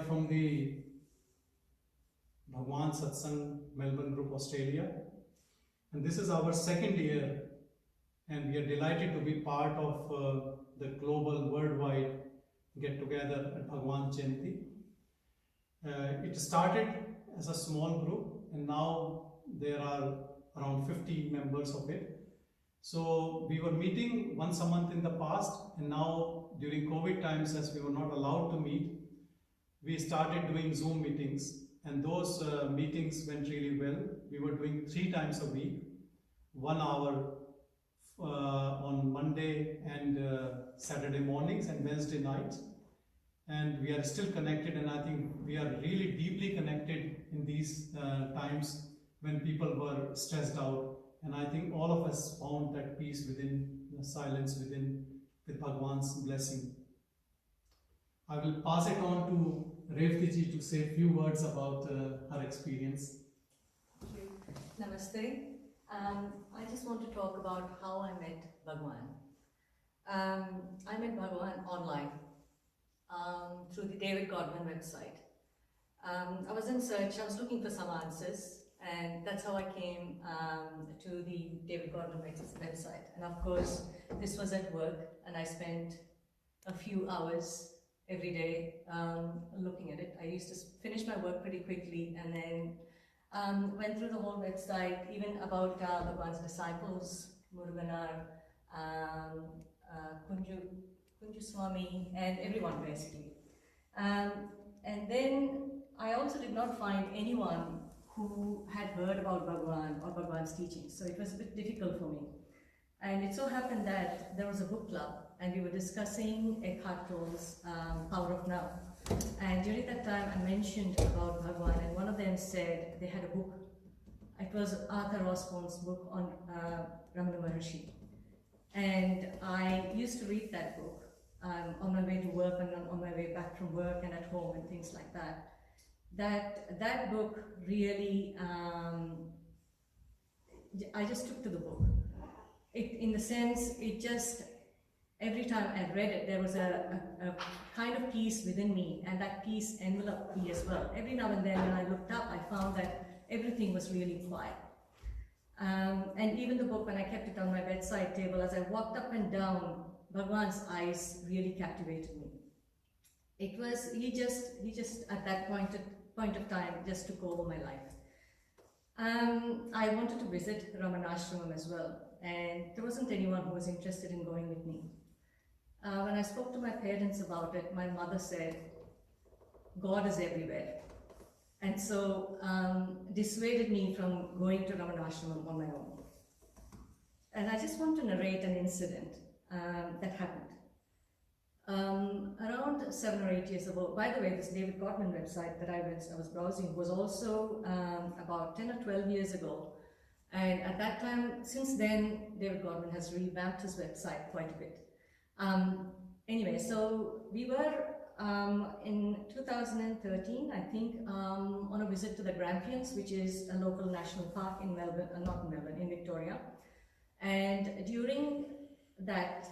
from the Bhagwan Satsang Melbourne Group, Australia. And this is our second year, and we are delighted to be part of the global worldwide get together at Bhagwan Janyanti. It started as a small group, and now there are around 50 members of it. So we were meeting once a month in the past, and now during COVID times, as we were not allowed to meet, we started doing Zoom meetings, and those meetings went really well. We were doing 3 times a week, 1 hour on Monday and Saturday mornings and Wednesday nights. And we are still connected, and I think we are really deeply connected in these times when people were stressed out. And I think all of us found that peace within, the silence within, with Bhagwan's blessing. I will pass it on to Revati ji to say a few words about her experience. Thank you. Namaste. I just want to talk about how I met Bhagwan. I met Bhagwan online through the David Godwin website. I was in search, I was looking for some answers, and that's how I came to the David Godwin website. And of course, this was at work, and I spent a few hours every day looking at it. I used to finish my work pretty quickly, and then went through the whole website, even about Bhagwan's disciples, Muruganar, Kunju Swami, and everyone basically. And then I also did not find anyone who had heard about Bhagwan or Bhagwan's teachings, so it was a bit difficult for me. And it so happened that there was a book club, and we were discussing Eckhart Tolle's Power of Now. And during that time, I mentioned about Bhagwan, and one of them said they had a book. It was Arthur Osborne's book on Ramana Maharshi. And I used to read that book on my way to work and on my way back from work and at home and things like that. That book really, I just took to the book. In the sense, it just, every time I read it, there was a kind of peace within me, and that peace enveloped me as well. Every now and then when I looked up, I found that everything was really quiet. And even the book, when I kept it on my bedside table, as I walked up and down, Bhagwan's eyes really captivated me. It was, he just at that point of time, just took over my life. I wanted to visit Ramanashramam as well, and there wasn't anyone who was interested in going with me. When I spoke to my parents about it, my mother said, God is everywhere. And so dissuaded me from going to Ramanashramam on my own. And I just want to narrate an incident that happened. Around 7 or 8 years ago, by the way, this David Godwin website that I was browsing was also about 10 or 12 years ago. And at that time, since then, David Godwin has revamped his website quite a bit. Anyway, so we were in 2013, I think, on a visit to the Grampians, which is a local national park in Melbourne, not in Melbourne, in Victoria. And during that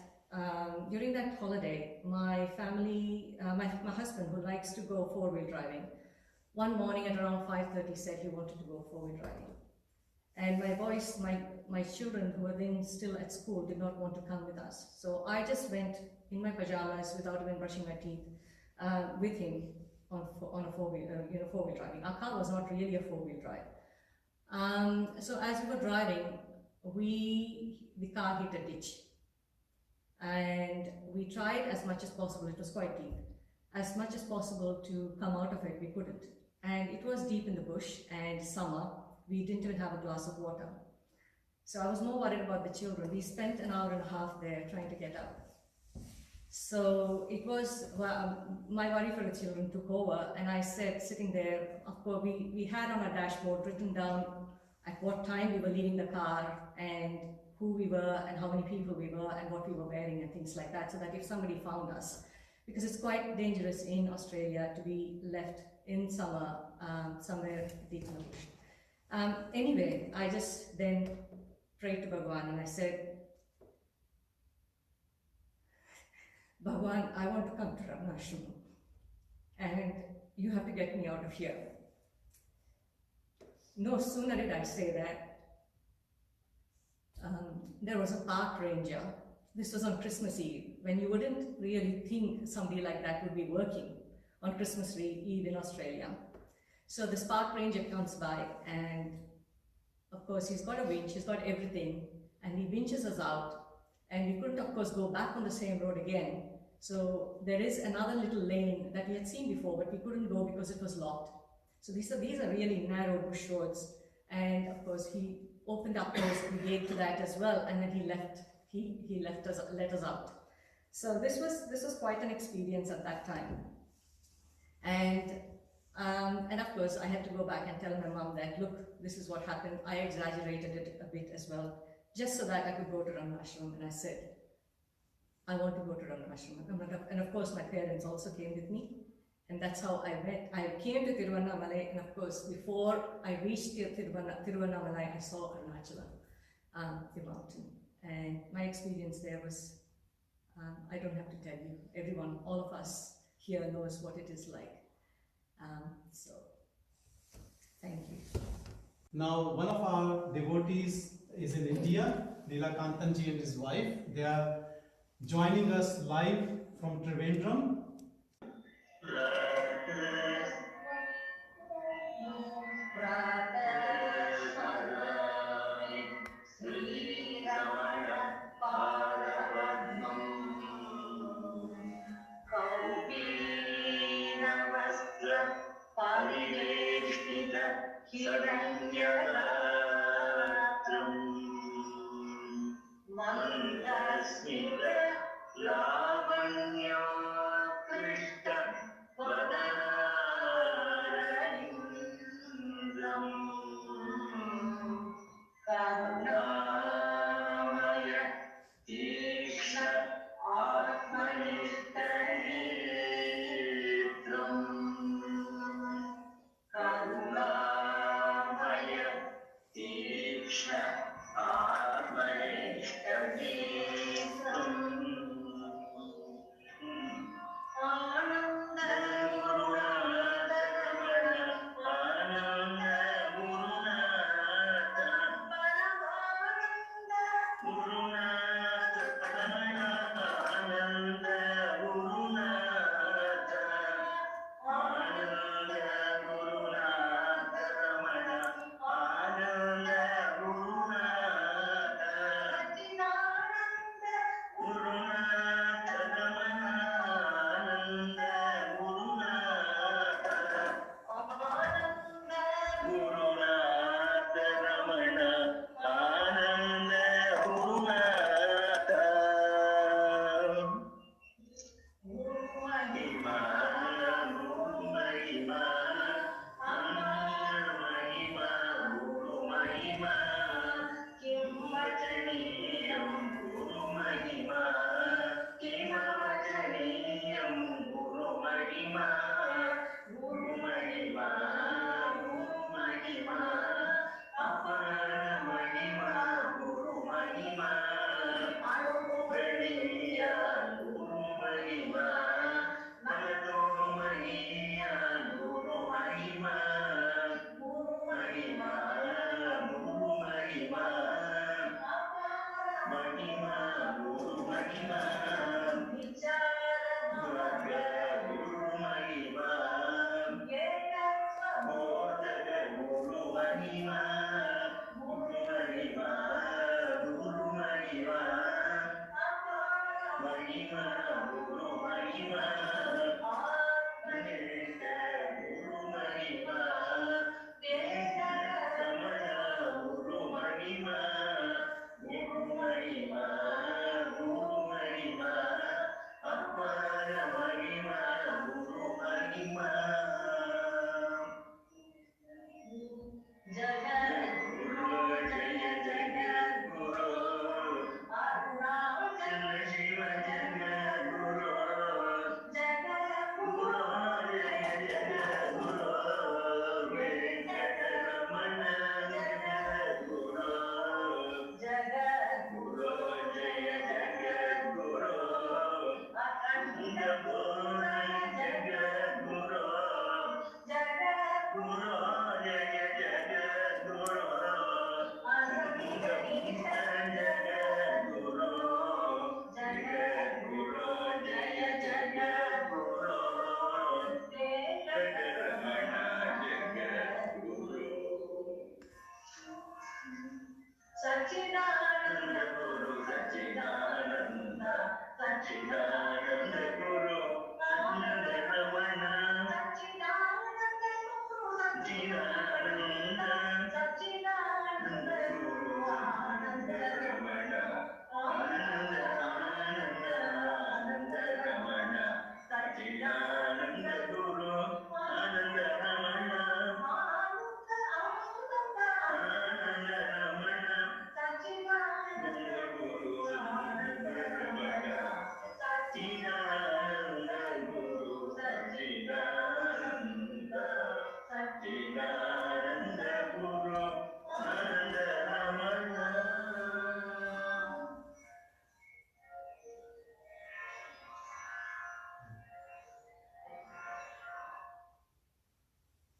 holiday, my family, my husband, who likes to go four-wheel driving, one morning at around 5:30 said he wanted to go four-wheel driving. And my boys, my children who were then still at school, did not want to come with us. So I just went in my pajamas without even brushing my teeth with him on a four-wheel driving. Our car was not really a four-wheel drive. So as we were driving, the car hit a ditch. And we tried as much as possible, it was quite deep, as much as possible to come out of it. We couldn't. And it was deep in the bush and summer. We didn't even have a glass of water. So I was more worried about the children. We spent an hour and a half there trying to get out. So it was, my worry for the children took over, and I said, sitting there, of course, we had on our dashboard written down at what time we were leaving the car and who we were and how many people we were and what we were wearing and things like that, so that if somebody found us, because it's quite dangerous in Australia to be left in summer somewhere deep in the bush. Anyway, I just then prayed to Bhagwan and I said, Bhagwan, I want to come to Ramanashramam. And you have to get me out of here. No sooner did I say that, there was a park ranger. This was on Christmas Eve, when you wouldn't really think somebody like that would be working on Christmas Eve in Australia. So this park ranger comes by, and of course he's got a winch, he's got everything, and he winches us out. And we couldn't, of course, go back on the same road again. So there is another little lane that we had seen before, but we couldn't go because it was locked. So these are really narrow bush roads. And of course, he opened up the gate to that as well, and then he let us out. So this was quite an experience at that time. And of course, I had to go back and tell my mom that, look, this is what happened. I exaggerated it a bit as well, just so that I could go to Ranashram. And I said, I want to go to Ranashram. And of course, my parents also came with me. And that's how I went. I came to Tiruvannamalai, and of course, before I reached Tiruvannamalai, I saw Arunachala, the mountain. And my experience there was, I don't have to tell you, everyone, all of us here knows what it is like. So, thank you. Now, one of our devotees is in India, Nilakantanji and his wife. They are joining us live from Trivandrum.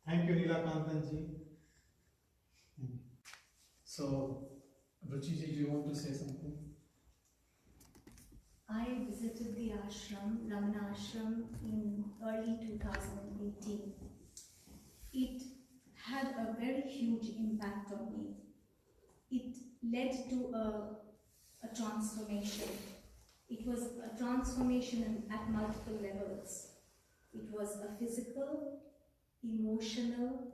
Thank you, Neelakantanji. So, Ruchiji, do you want to say something? I visited the ashram, Ramana ashram, in early 2018. It had a very huge impact on me. It led to a transformation. It was a transformation at multiple levels. It was a physical, emotional,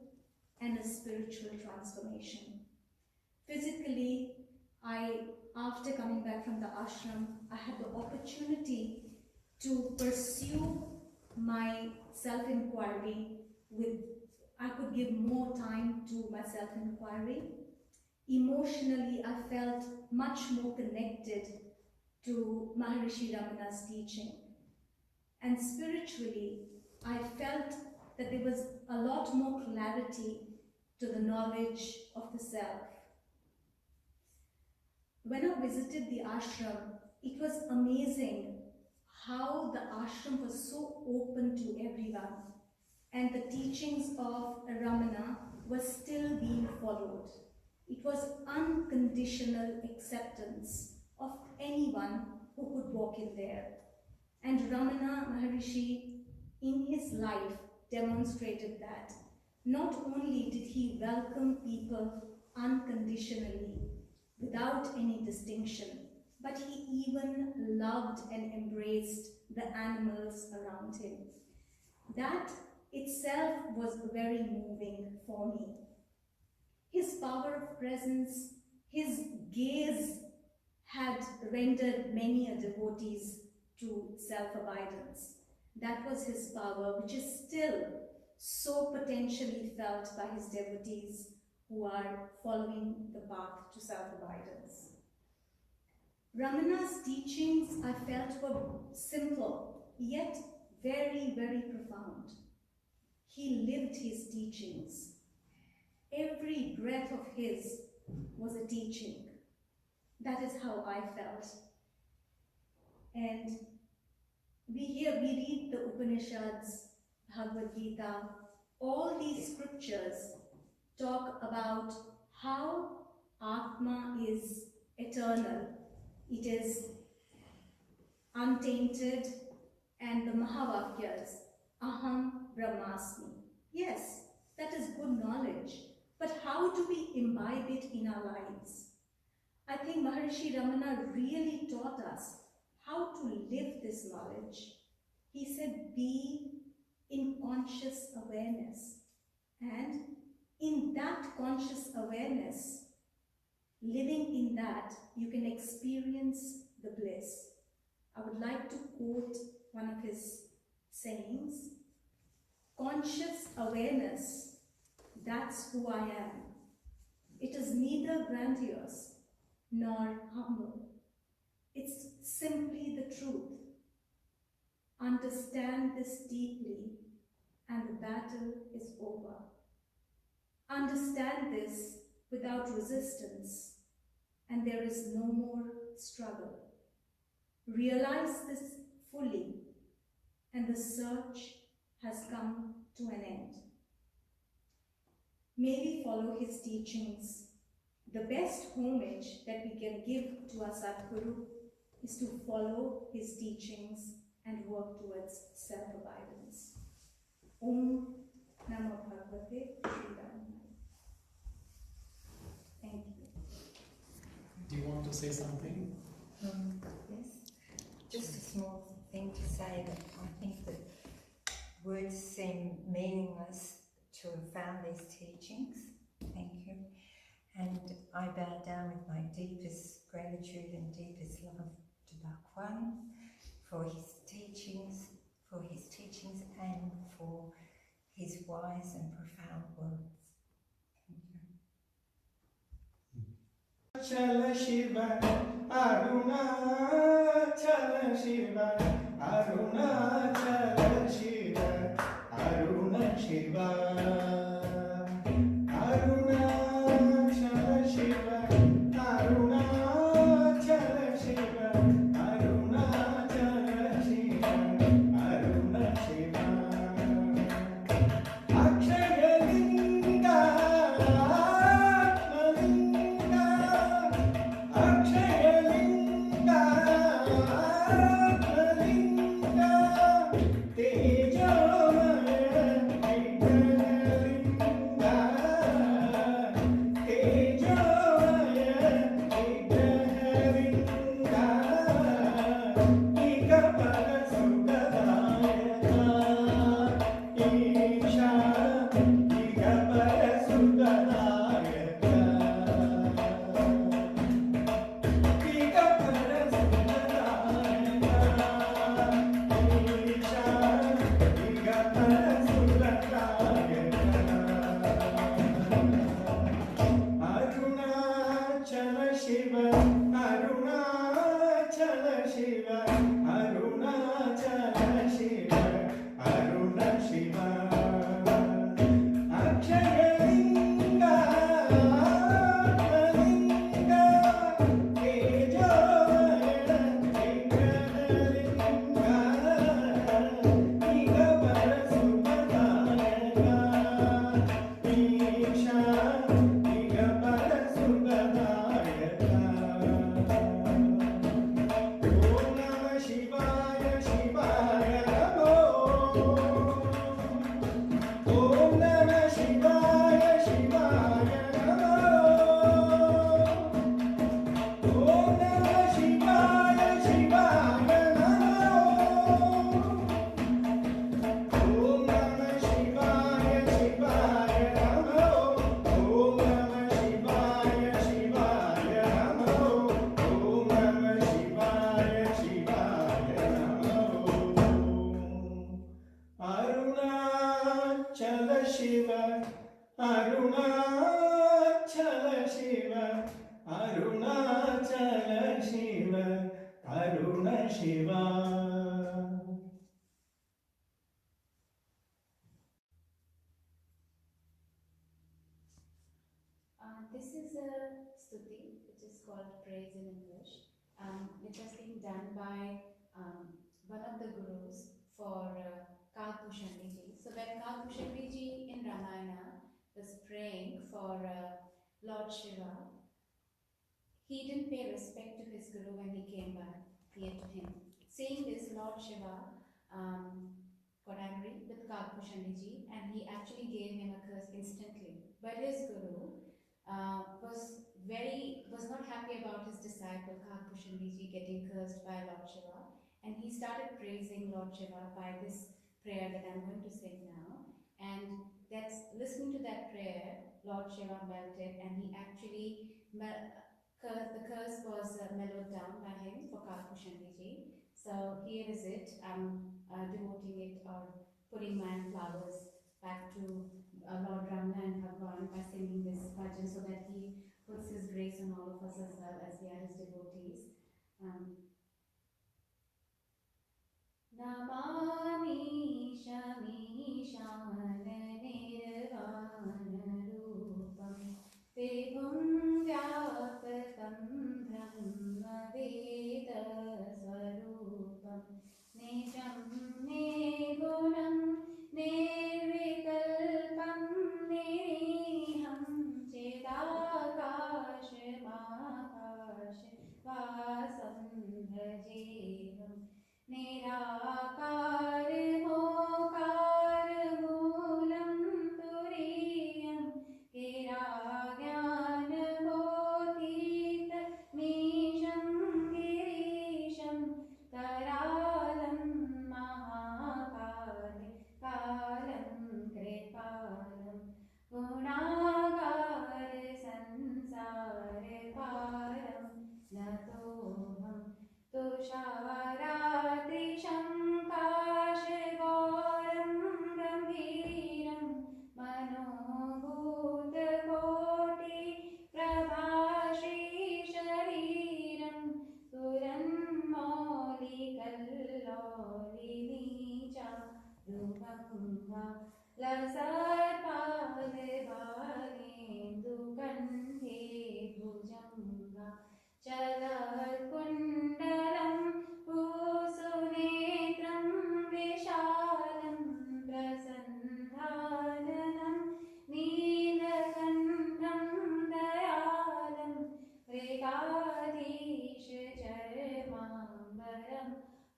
and a spiritual transformation. Physically, after coming back from the ashram, I had the opportunity to pursue my self-inquiry I could give more time to my self-inquiry. Emotionally, I felt much more connected to Maharishi Ramana's teaching. And spiritually, I felt that there was a lot more clarity to the knowledge of the self. When I visited the ashram, it was amazing how the ashram was so open to everyone, and the teachings of Ramana were still being followed. It was unconditional acceptance of anyone who could walk in there. And Ramana Maharishi, in his life, demonstrated that. Not only did he welcome people unconditionally, without any distinction, but he even loved and embraced the animals around him. That itself was very moving for me. His power of presence, his gaze had rendered many a devotees to self-abidance. That was his power, which is still so potentially felt by his devotees who are following the path to self-abidance. Ramana's teachings, I felt, were simple, yet very, very profound. He lived his teachings. Every breath of his was a teaching. That is how I felt. And we read the Upanishads, Bhagavad Gita, all these scriptures talk about how Atma is eternal. It is untainted, and the Mahavakyas, Aham Brahmasmi. Yes, that is good knowledge, but how do we imbibe it in our lives? I think Maharishi Ramana really taught us how to live this knowledge. He said, be in conscious awareness, and in that conscious awareness, living in that, you can experience the bliss. I would like to quote one of his sayings. Conscious awareness, that's who I am. It is neither grandiose nor humble. It's simply the truth. Understand this deeply, and the battle is over. Understand this without resistance, and there is no more struggle. Realize this fully, and the search has come to an end. May we follow his teachings. The best homage that we can give to our Sadguru is to follow his teachings and work towards self-abidance. Om Namo Bhagavate Sri Ramaya. Thank you. want to say something? Yes, just a small thing to say that I think that words seem meaningless to have found these teachings. Thank you. And I bow down with my deepest gratitude and deepest love to Bhagwan for his teachings and for his wise and profound words. Chala Shiva, Aruna, Chala Shiva, Aruna, Chala Shiva, Aruna Shiva, Aruna, Chala Shiva, Aruna, Chala Shiva, Aruna, Chala Shiva, Aruna Shiva, Akshaya Linga, Akshaya Linga, Linga, Tejamaya, Linga, Tejamaya, Linga, Ika Pada Sudadayaka, Isha, Ika Pada Sudadayaka. Arunachala Shiva, Arunachala Shiva, Arunachala Shiva, Aruna Shiva, Akshaya Linga, Linga, Tejamaya, Linga, Ika Parasubhadayaka, Isha, Ika Parasubhadayaka. Om Namah Shivaya, Shivaya Namo. Om Namah Shivaya, Shivaya Namo. Om Namah Shivaya, Shivaya Namo. Om Namah Shivaya, Shivaya Namo. Om Namah Shivaya, Shivaya Namo. Om Namah Shivaya, Shivaya Namo. Arunachala Shiva, Arunachala Shiva, Arunachala Shiva, Aruna Shiva. This is a stuti, which is called praise in English, which has been done by one of the gurus for Kalkushandiji. So when Kalkushandiji in Ramayana was praying for Lord Shiva, he didn't pay respect to his guru when he came back here to him. Seeing this, Lord Shiva got angry with Kalkushandiji and he actually gave him a curse instantly. But his guru was not happy about his disciple Kalkushandiji getting cursed by Lord Shiva, and he started praising Lord Shiva by this prayer that I'm going to sing now. And that's listening to that prayer, Lord Shiva melted, and he actually the curse was mellowed down by him for Kalkushandiji. So here is it. I'm devoting it or putting my flowers back to Lord Ramana and Bhagwan by singing this bhajan so that he puts his grace on all of us as well as we are his devotees. Namami Shamishan Nirvan Rupam Vibhum Vyapatam Brahma Veda Swarupam Nijam Nirgunam Nirvikalpam Niriham Chedakash Makash Vasam Bhajevam Nirakar Mokar Moolam Turiyam Kiragyan Bhotit Mi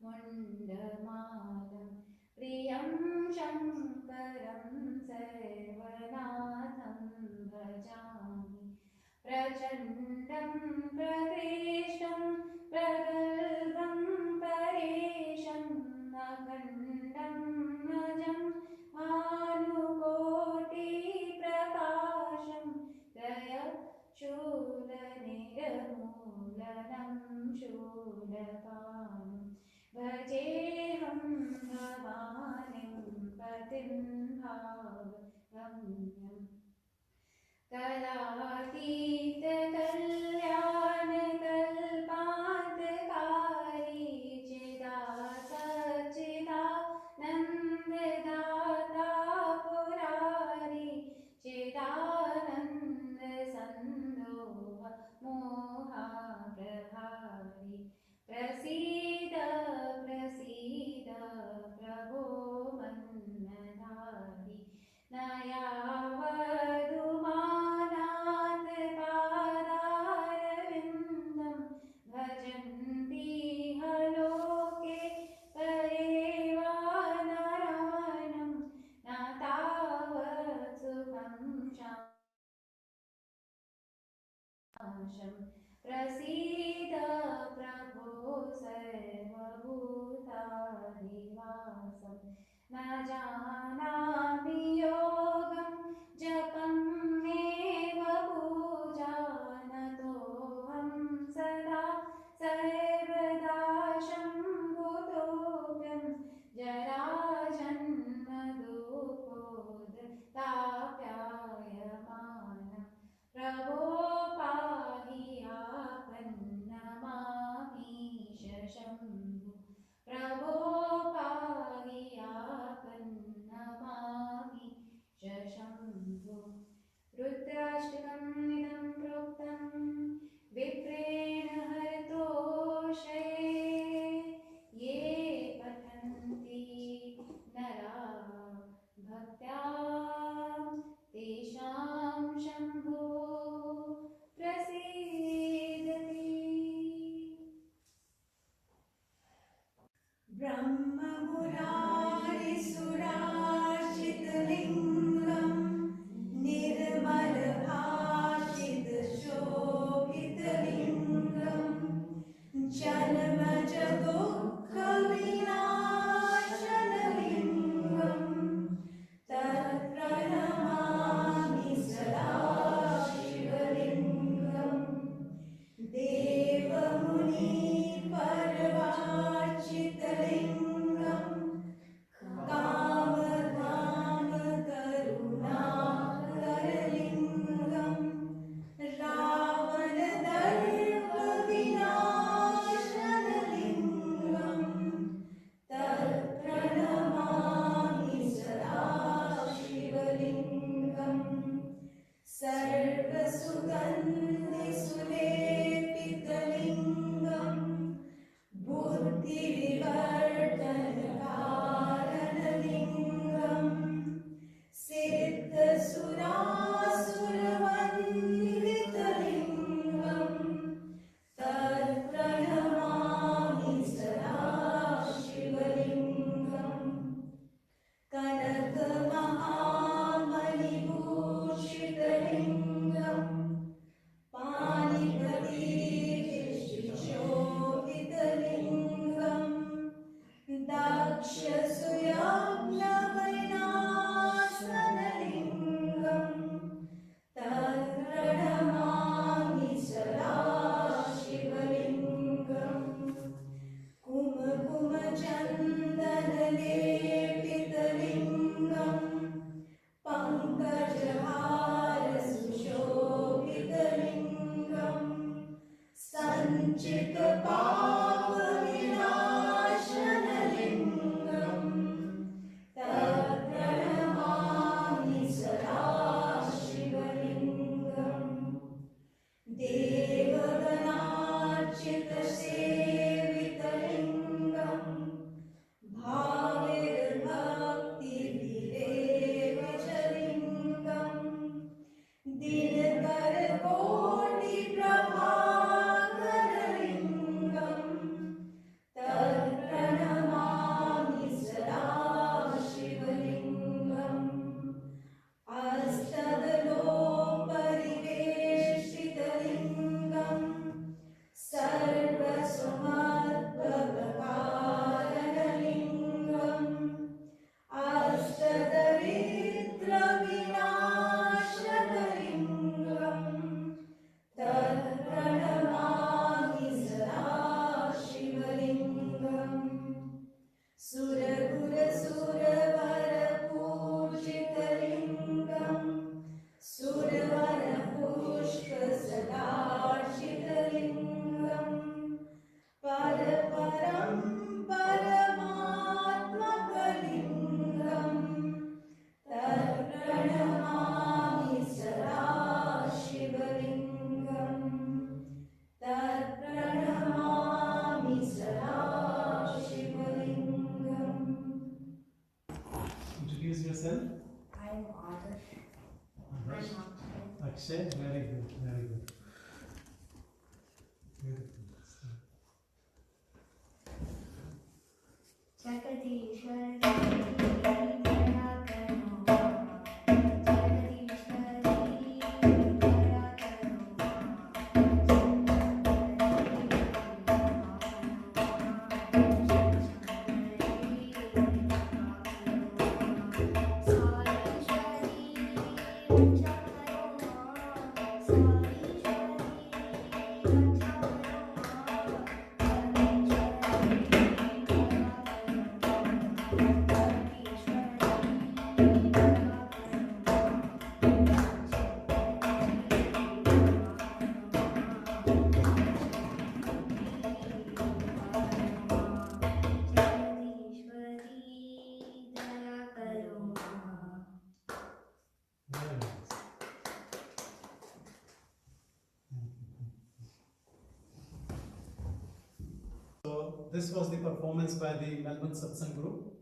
मुण्डमालं प्रियं शङ्करं सर्वनाथं भजामि प्रचण्डं प्रकृष्टं प्रगल्भं परेशम् अखण्डं अजं भानुकोटिप्रकाशं गयशूलनिर्मूलनं शूलपाणिं भजेऽहं भवानीं पतिं भावगम्यम् कलातीतकल्याणकल्पान्तकारी चिदासच्चिदानन्ददाता पुरारी चिदानन्दसन्दोह मोहाप्रहारी प्रसीद प्रसीद प्रभो मन्नधारी न यावदुमानात् पादारविन्दं भजन्तीह लोके परेवा नारायणं न तावत् सुखं शाश्वतं प्रसीद प्रभो सर्वभूताधिवासं न जानामि योगं जपं एव पूजा नतोऽहं सदा सर्वदा शम्भुतोऽप्यं जराजन्मदुःखोदताप्यायमानं प्रभो पाहि आपन्नमामीश शम्भो प्रभो पाहि आपन्नमामीश शम्भो रुद्राष्टकम् इदं प्रोक्तं विप्रेण हरतोषये ये पठन्ति नरा भक्त्या तेषां शम्भो प्रसीदति ब्रह्ममुरारिसुरार्चितलिङ्गं निर्मलभाषितशोभितलिङ्गं जन्मज दुःखविनाशनलिङ्गं तत्प्रणमामि सदा शिवलिङ्गं देवमुनिपर्वार्चितलिङ्गं कामधामकरुणाकरलिङ्गं रावणदर्पविनाशनलिङ्गं तत्प्रणमामि सदा शिवलिङ्गं सर्वसुगन्धिसुलेपितलिङ्गं बुद्धिविवर्धनकारणलिङ्गं सिद्धसुरासुरवन्दितलिङ्गं तत्प्रणमामि सदा शिवलिङ्गं कनकमहामणिभूषितलिङ्गं पाणिपतीशोभितलिङ्गं दक्षसुयज्ञवैनासनलिङ्गं तत्प्रणमामि सदा शिवलिङ्गं कुमकुमचन्दनलेपितलिङ्गं पङ्कजहारसुशोभितलिङ्गं सञ्चितपापविनाशनलिङ्गं तत्प्रणमामि सदा शिवलिङ्गं देवगणार्चितसेवितलिङ्गं भाविर्भक्तिभिरेव च लिङ्गं दिनकरकोटिप्रभाकरलिङ्गं तत्प्रणमामि Very good, very good. Beautiful. Jagadishwari Daya Karo Ma. Jagadishwari Daya Karo Ma. Very nice. So this was the performance by the Melbourne Satsang group,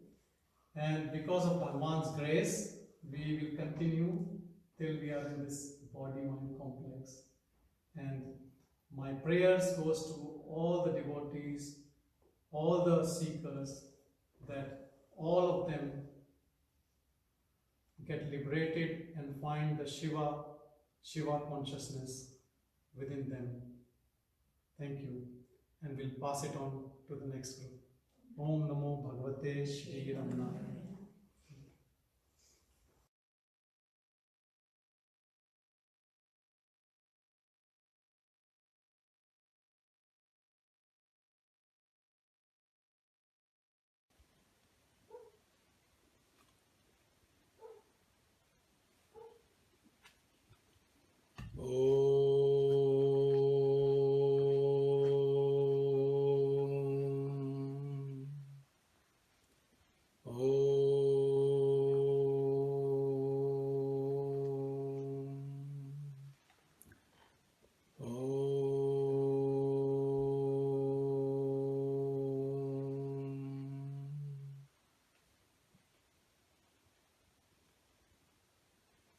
and because of Bhagwan's grace, we will continue till we are in this body-mind complex. And my prayers goes to all the devotees, all the seekers, that all of them get liberated and find the Shiva consciousness within them. Thank you. And we'll pass it on to the next group. Om Namo Bhagavate Shri Ramanaya.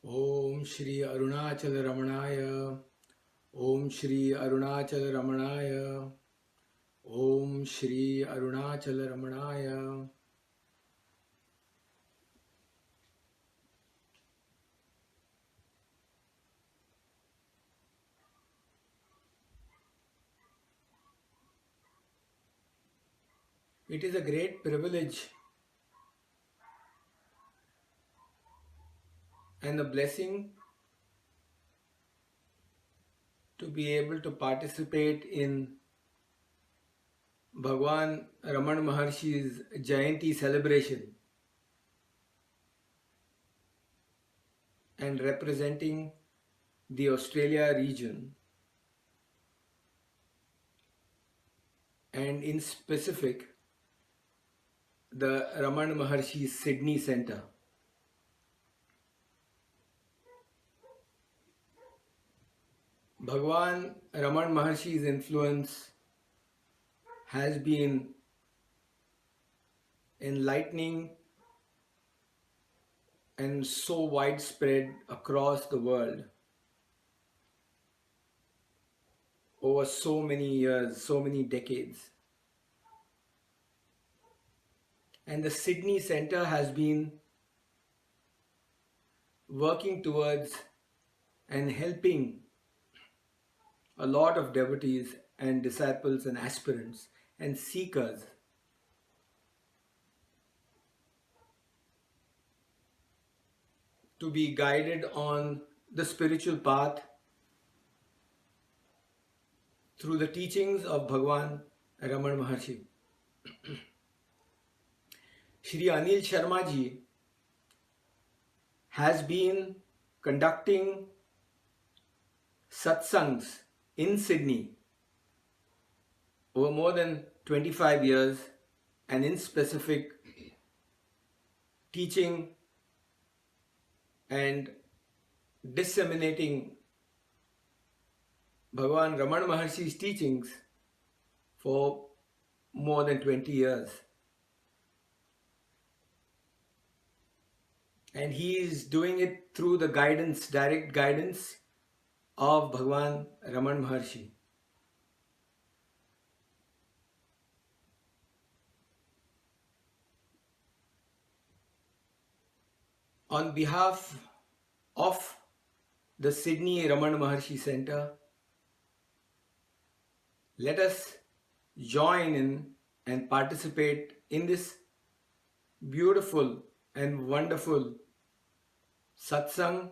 Om Shri Arunachal Ramanaya. Om Shri Arunachal Ramanaya. Om Shri Arunachal Ramanaya. It is a great privilege and a blessing to be able to participate in Bhagwan Raman Maharshi's Janyanti celebration and representing the Australia region, and in specific the Raman Maharshi Sydney Centre. Bhagwan Raman Maharshi's influence has been enlightening and so widespread across the world over so many years, so many decades. And the Sydney Centre has been working towards and helping a lot of devotees and disciples and aspirants and seekers to be guided on the spiritual path through the teachings of Bhagwan Raman Maharshi. Shri Anil Sharma ji has been conducting satsangs in Sydney over more than 25 years, and in specific teaching and disseminating Bhagwan Raman Maharshi's teachings for more than 20 years. And he is doing it through the guidance, direct guidance of Bhagwan Raman Maharshi. On behalf of the Sydney Raman Maharshi Center, let us join in and participate in this beautiful and wonderful satsang,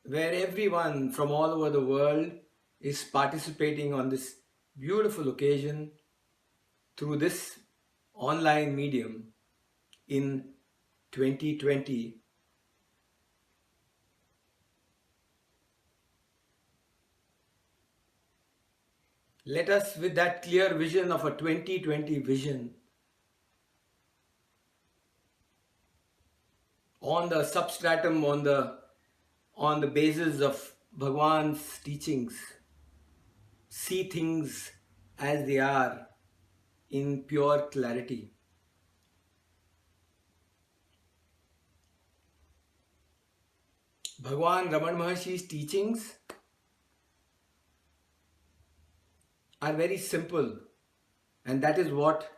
where everyone from all over the world is participating on this beautiful occasion through this online medium in 2020. Let us, with that clear vision of a 2020 vision, on the substratum, on the basis of Bhagwan's teachings, see things as they are in pure clarity. Bhagwan Raman Maharshi's teachings are very simple, and that is what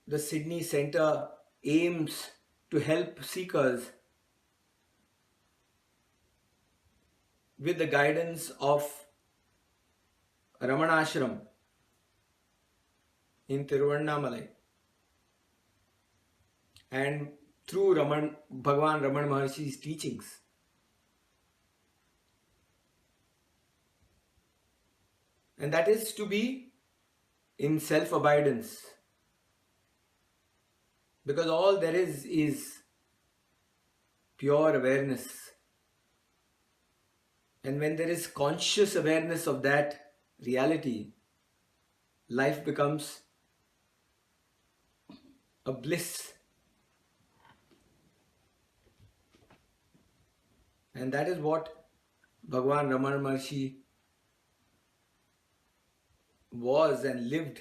the Sydney Centre aims to help seekers with the guidance of Ramanashram in Tiruvannamalai, and through Bhagwan Raman Maharshi's teachings. And that is to be in self-abidance. Because all there is pure awareness. And when there is conscious awareness of that reality, life becomes a bliss. And that is what Bhagwan Raman Maharshi was and lived.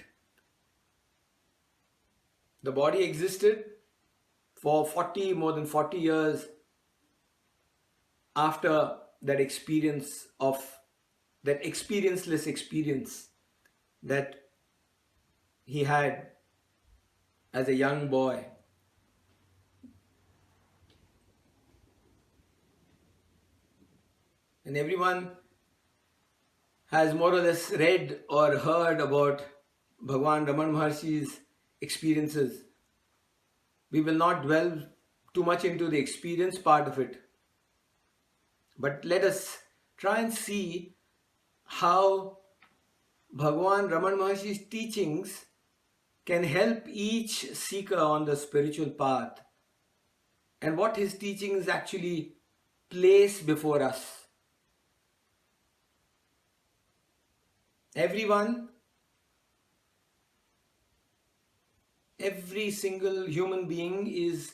The body existed for more than 40 years after that experience of that experienceless experience that he had as a young boy. And everyone has more or less read or heard about Bhagwan Raman Maharshi's experiences. We will not dwell too much into the experience part of it. But let us try and see how Bhagwan Raman Maharshi's teachings can help each seeker on the spiritual path, and what his teachings actually place before us. Everyone, every single human being is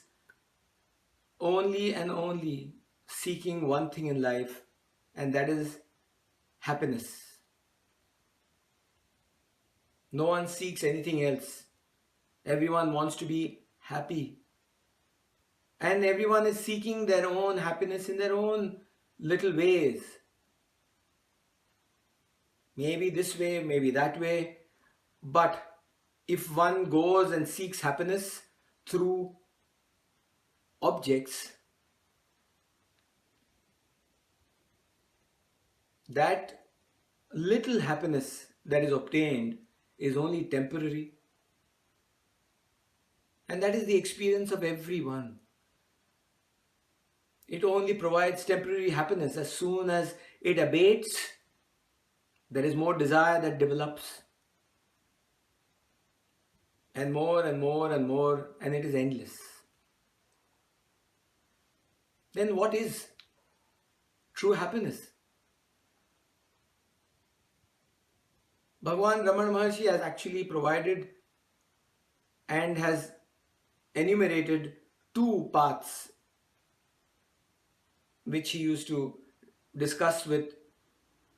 only and only seeking one thing in life, and that is happiness. No one seeks anything else. Everyone wants to be happy. And everyone is seeking their own happiness in their own little ways. Maybe this way, maybe that way. But if one goes and seeks happiness through objects, that little happiness that is obtained is only temporary. And that is the experience of everyone. It only provides temporary happiness. As soon as it abates, there is more desire that develops. And more and more and more, and it is endless. Then what is true happiness? Bhagwan Raman Maharshi has actually provided and has enumerated two paths which he used to discuss with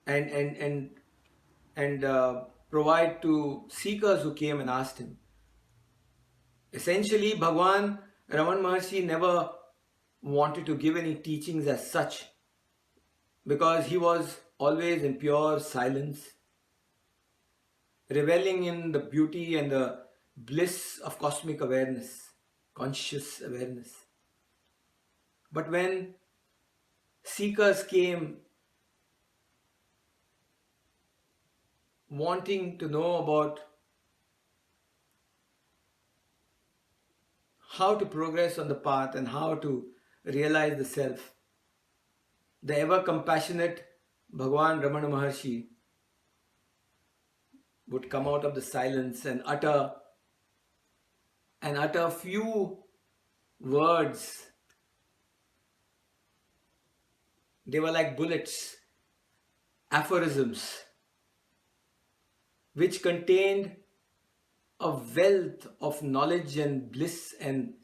and provide to seekers who came and asked him. Essentially, Bhagwan Raman Maharshi never wanted to give any teachings as such, because he was always in pure silence, reveling in the beauty and the bliss of cosmic awareness, conscious awareness. But when seekers came wanting to know about how to progress on the path and how to realize the self, the ever compassionate Bhagwan Ramana Maharshi would come out of the silence and utter few words. They were like bullets, aphorisms, which contained a wealth of knowledge and bliss and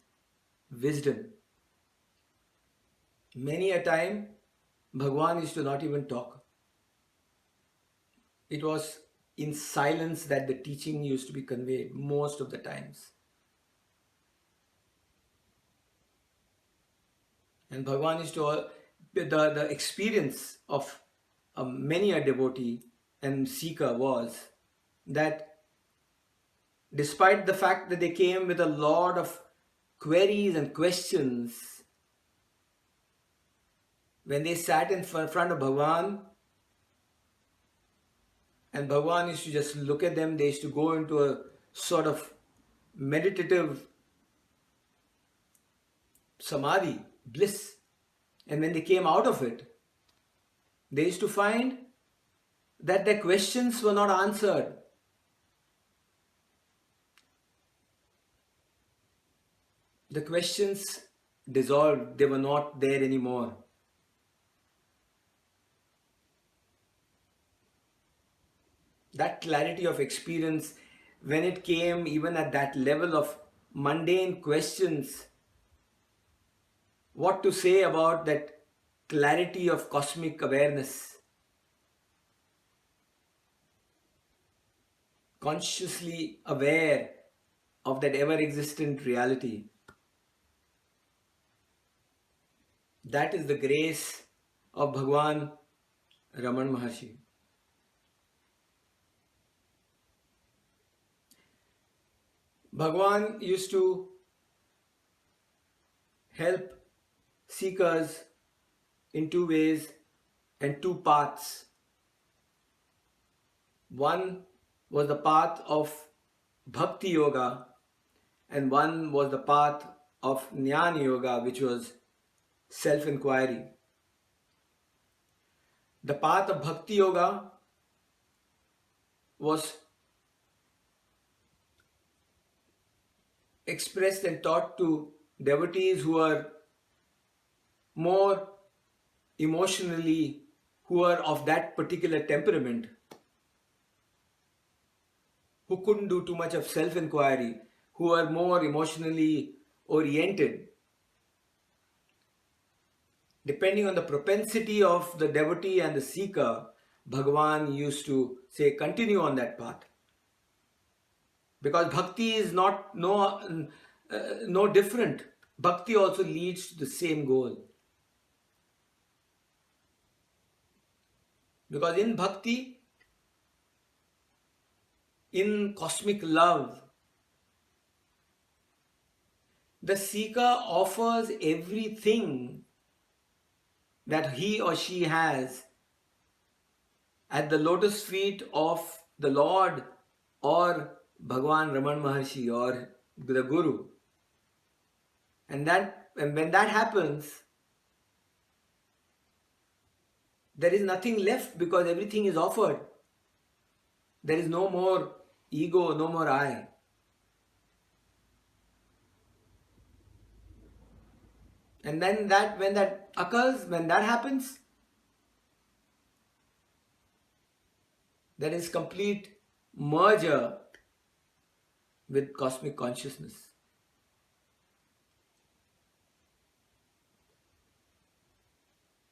wisdom. Many a time, Bhagwan used to not even talk. It was in silence that the teaching used to be conveyed most of the times. And Bhagwan used to, the experience of many a devotee and seeker was that despite the fact that they came with a lot of queries and questions, when they sat in front of Bhagwan, and Bhagwan used to just look at them, they used to go into a sort of meditative samadhi, bliss. And when they came out of it, they used to find that their questions were not answered. The questions dissolved, they were not there anymore. That clarity of experience, when it came even at that level of mundane questions, what to say about that clarity of cosmic awareness? Consciously aware of that ever-existent reality. That is the grace of Bhagwan Raman Maharshi. Bhagwan used to help seekers in two ways and two paths. One was the path of Bhakti Yoga, and one was the path of Jnana Yoga, which was self-inquiry. The path of Bhakti Yoga was expressed and taught to devotees who are more emotionally, who are of that particular temperament, who couldn't do too much of self-inquiry, who are more emotionally oriented. Depending on the propensity of the devotee and the seeker, Bhagavan used to say, continue on that path. Because bhakti is no different. Bhakti also leads to the same goal. Because in bhakti, in cosmic love, the seeker offers everything that he or she has at the lotus feet of the Lord or Bhagwan Raman Maharshi or the Guru. And when that happens, there is nothing left because everything is offered. There is no more ego, no more I. And then when that occurs, when that happens, there is complete merger with cosmic consciousness.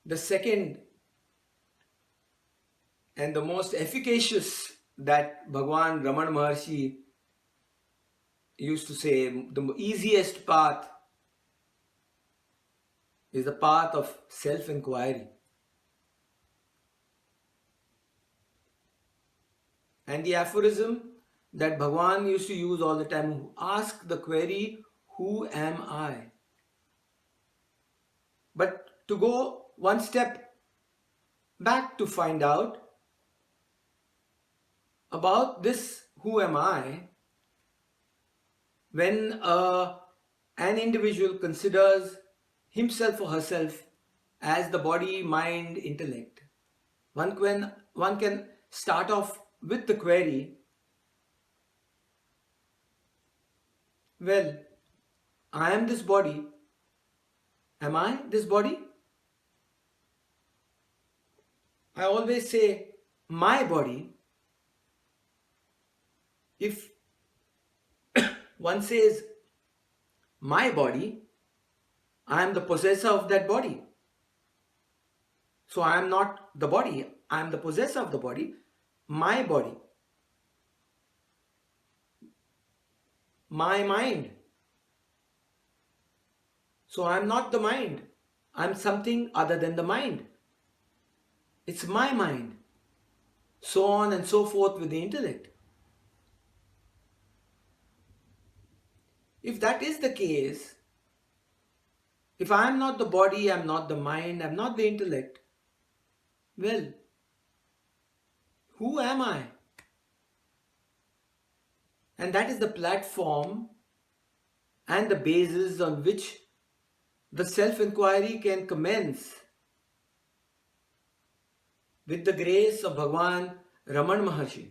The second and the most efficacious that Bhagwan Raman Maharshi used to say, the easiest path is the path of self-inquiry. And the aphorism that Bhagwan used to use all the time, ask the query, who am I? But to go one step back to find out about this, who am I, when an individual considers himself or herself as the body, mind, intellect, one can start off with the query, well, I am this body. Am I this body? I always say my body. If one says my body, I am the possessor of that body. So I am not the body, I am the possessor of the body, my body, my mind. So I am not the mind, I am something other than the mind. It's my mind. So on and so forth with the intellect. If that is the case, if I am not the body, I am not the mind, I am not the intellect, well, who am I? And that is the platform and the basis on which the self-inquiry can commence with the grace of Bhagwan Raman Maharshi.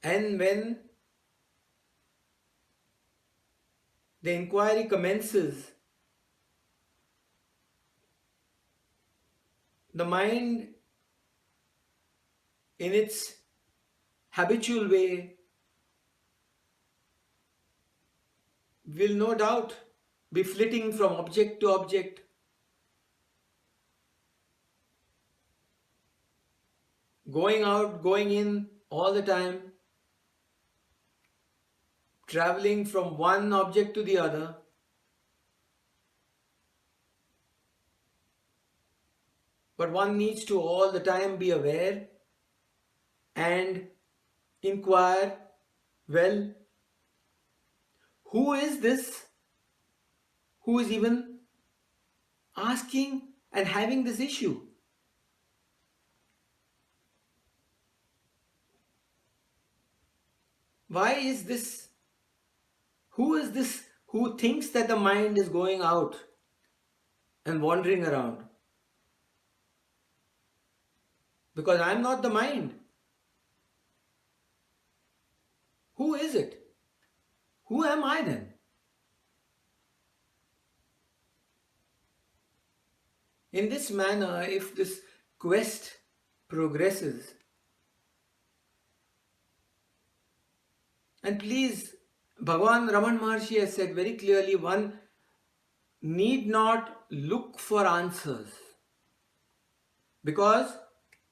And when the inquiry commences, the mind in its habitual way will no doubt be flitting from object to object, going out, going in all the time, traveling from one object to the other. But one needs to all the time be aware and inquire, well, who is this who is even asking and having this issue? Why is this? Who is this who thinks that the mind is going out and wandering around? Because I am not the mind. Who is it? Who am I then? In this manner, if this quest progresses, and please, Bhagwan Raman Maharshi has said very clearly, one need not look for answers, because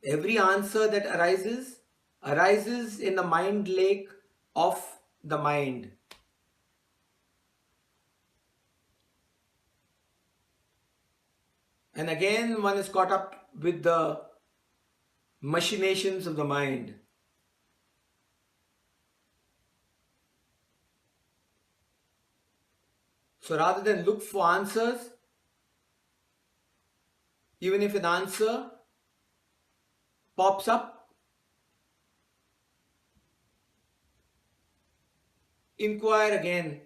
every answer that arises in the mind lake of the mind. And again, one is caught up with the machinations of the mind. So rather than look for answers, even if an answer pops up, inquire again,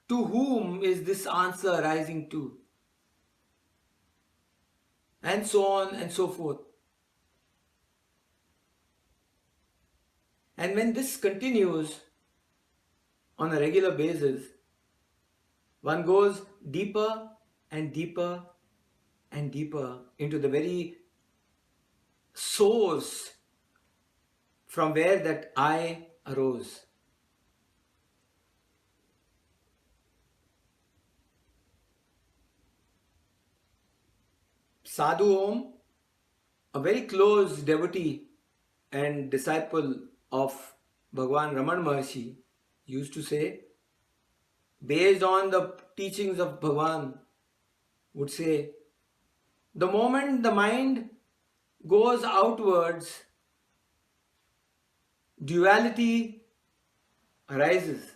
to whom is this answer arising to? And so on and so forth. And when this continues on a regular basis, one goes deeper and deeper and deeper into the very source from where that I arose. Sadhu Om, a very close devotee and disciple of Bhagwan Raman Maharshi, used to say, based on the teachings of Bhagwan, would say, the moment the mind goes outwards, duality arises.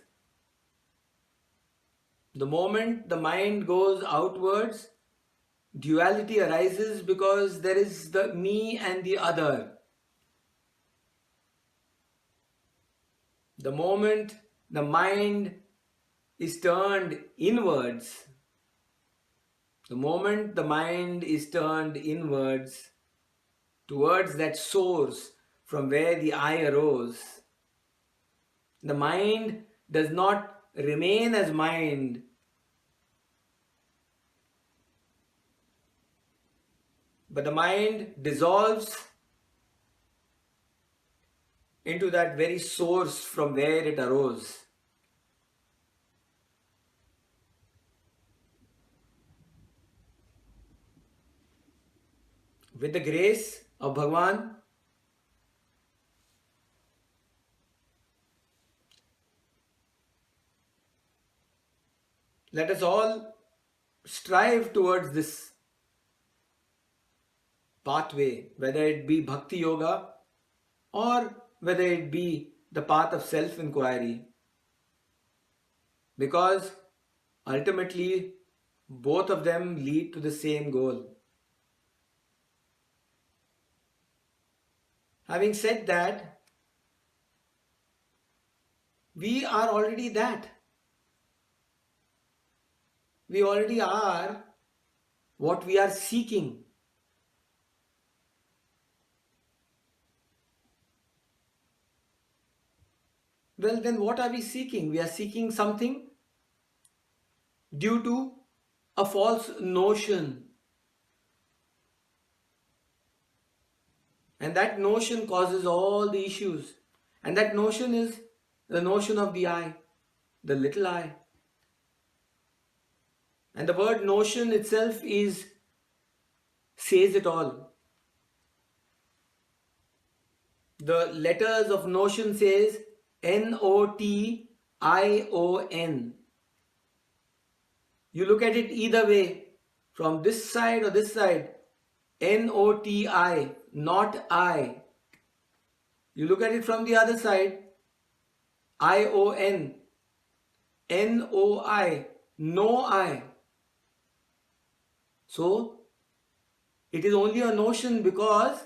The moment the mind goes outwards, duality arises because there is the me and the other. The moment the mind is turned inwards, the moment the mind is turned inwards towards that source from where the I arose, the mind does not remain as mind, but the mind dissolves into that very source from where it arose. With the grace of Bhagwan, let us all strive towards this pathway, whether it be Bhakti Yoga or whether it be the path of self-inquiry, because ultimately both of them lead to the same goal. Having said that, we are already that. We already are what we are seeking. Well, then what are we seeking? We are seeking something due to a false notion. And that notion causes all the issues. And that notion is the notion of the I, the little I. And the word notion itself says it all. The letters of notion says N-O-T-I-O-N. You look at it either way, from this side or this side, N-O-T-I, not I. You look at it from the other side, I-O-N, N-O-I, no I. So, it is only a notion because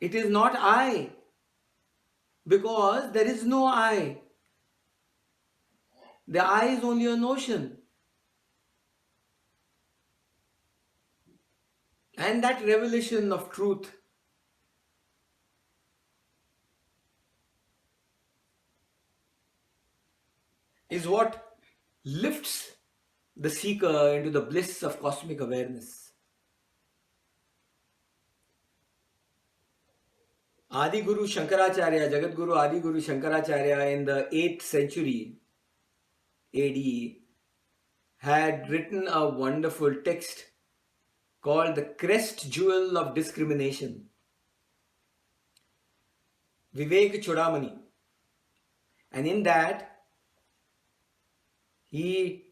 it is not I. Because there is no I. The I is only a notion. And that revelation of truth is what lifts the seeker into the bliss of cosmic awareness. Adi Guru Shankaracharya, Jagat Guru Adi Guru Shankaracharya in the 8th century AD had written a wonderful text called the Crest Jewel of Discrimination, Vivek Chudamani. And in that, he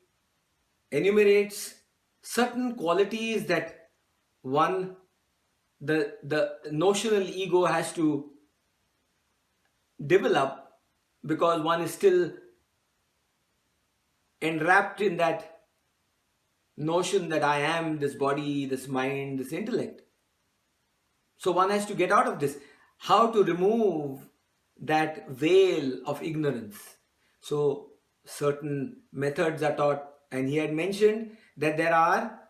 enumerates certain qualities that the notional ego has to develop, because one is still enwrapped in that notion that I am this body, this mind, this intellect. So one has to get out of this. How to remove that veil of ignorance? So certain methods are taught, and he had mentioned that there are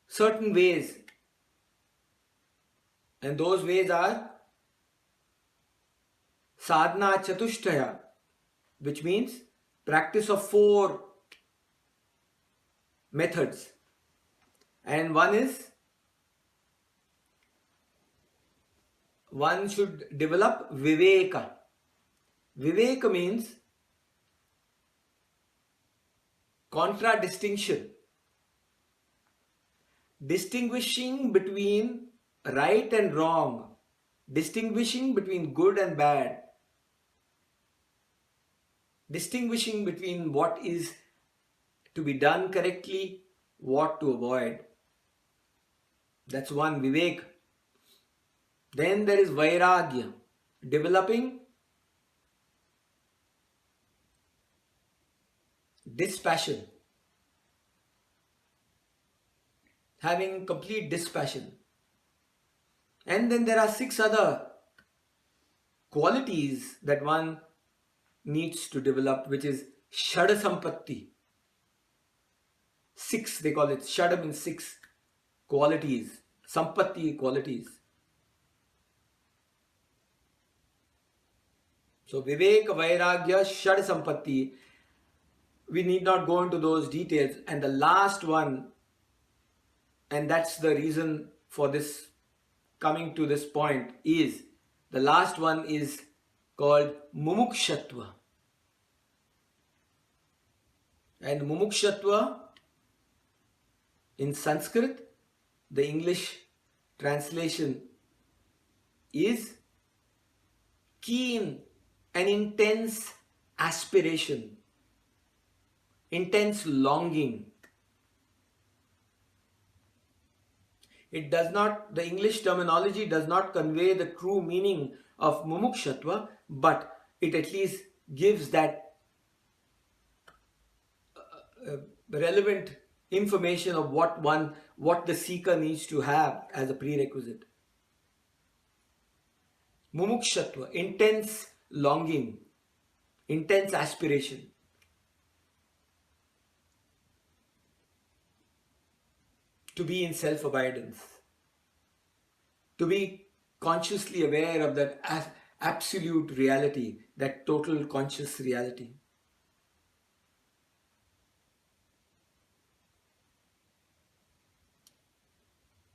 certain ways, and those ways are sadhana chatushtaya, which means practice of 4 methods. And one should develop viveka. Viveka means contradistinction, distinguishing between right and wrong, distinguishing between good and bad. distinguishing between what is to be done correctly, what to avoid. That's one, Vivek. Then there is Vairagya, developing dispassion, having complete dispassion. And then there are 6 other qualities that one needs to develop, which is Shada Sampatti. 6, they call it. Shada means 6 qualities, Sampatti qualities. So Vivek, Vairagya, Shad Sampatti. We need not go into those details. And the last one, and that's the reason for this coming to this point, is the last one is called Mumukshatva. And Mumukshatva in Sanskrit, the English translation is keen and intense aspiration, intense longing. It does not, the English terminology does not convey the true meaning of mumukshatva, but it at least gives that relevant information of what the seeker needs to have as a prerequisite. Mumukshatva, intense longing, intense aspiration. To be in self-abidance, to be consciously aware of that absolute reality, that total conscious reality.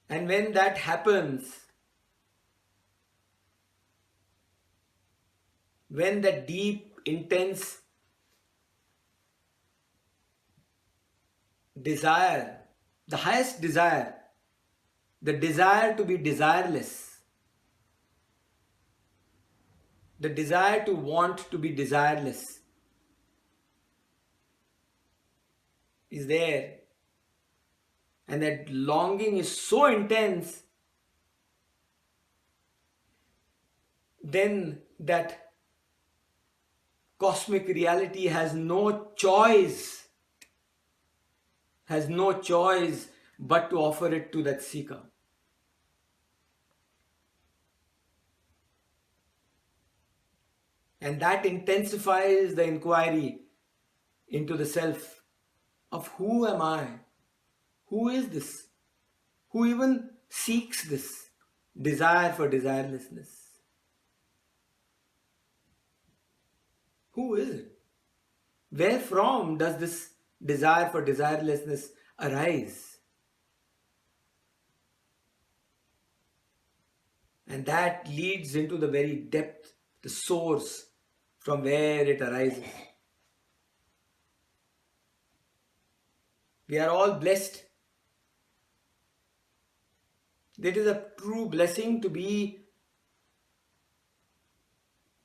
And when that happens, when that deep, intense desire, the highest desire, the desire to be desireless, the desire to want to be desireless is there, and that longing is so intense, then that cosmic reality has no choice but to offer it to that seeker. And that intensifies the inquiry into the self of who am I? Who is this? Who even seeks this desire for desirelessness? Who is it? Where from does this desire for desirelessness arise? And that leads into the very depth, the source from where it arises. We are all blessed. It is a true blessing to be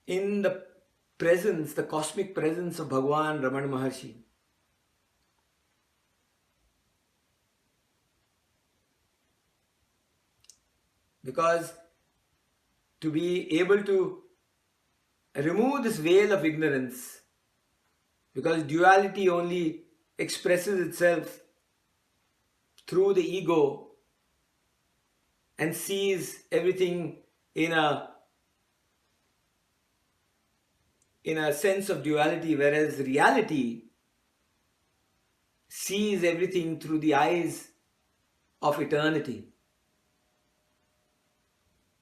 in the presence, the cosmic presence of Bhagwan Ramana Maharshi. Because to be able to remove this veil of ignorance, because duality only expresses itself through the ego and sees everything in a sense of duality, whereas reality sees everything through the eyes of eternity.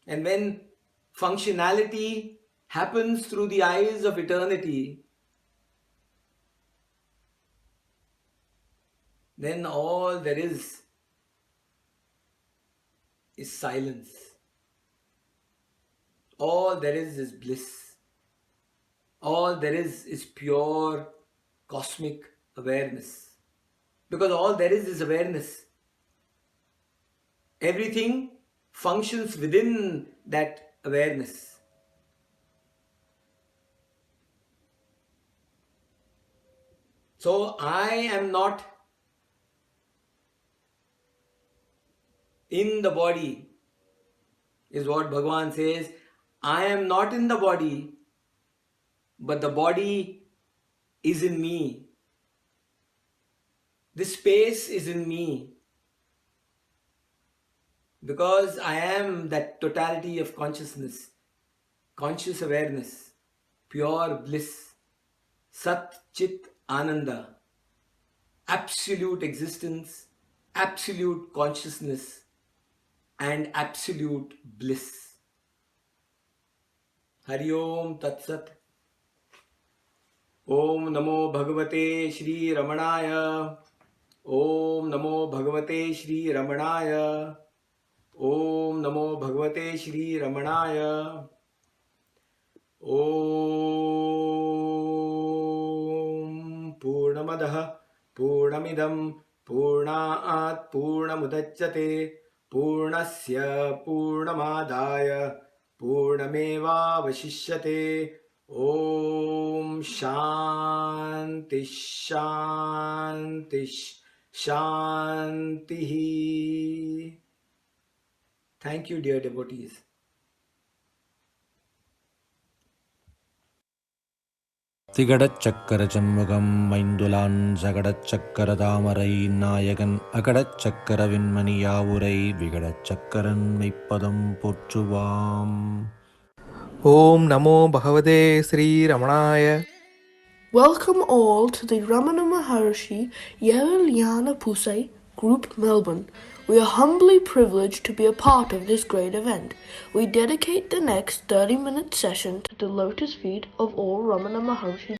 And when functionality happens through the eyes of eternity, then all there is silence. All there is bliss. All there is pure cosmic awareness. Because all there is awareness. Everything functions within that awareness. So I am not in the body, is what Bhagwan says. I am not in the body, but the body is in me. This space is in me because I am that totality of consciousness, conscious awareness, pure bliss, Sat Chit Ananda, absolute existence, absolute consciousness, and absolute bliss. Hari Om Tat Sat. Om Namo Bhagavate Shri Ramanaya. Om Namo Bhagavate Shri Ramanaya. Om Namo Bhagavate Shri Ramanaya. Om Purnamadah Purnamidam Purnaat Purnamudachyate Purnasya Purnamadaya Purnameva Vashishyate. Om Shanti Shanti Shanti. Thank you, dear devotees. திகடச்சக்கர மைந்துலான் சகடச்சக்கரதாமரை நாயகன் அகடச்சக்கர விண்மணி யாவுரை விகடச்சக்கரன் மெய்ப்பதம் போற்றுவாம். Om Namo Bhagavate Sri Ramanaya. Welcome all to the Ramana Maharshi Yevaliana Pusai Group Melbourne. We are humbly privileged to be a part of this great event. We dedicate the next 30-minute session to the lotus feet of all Ramana Maharshi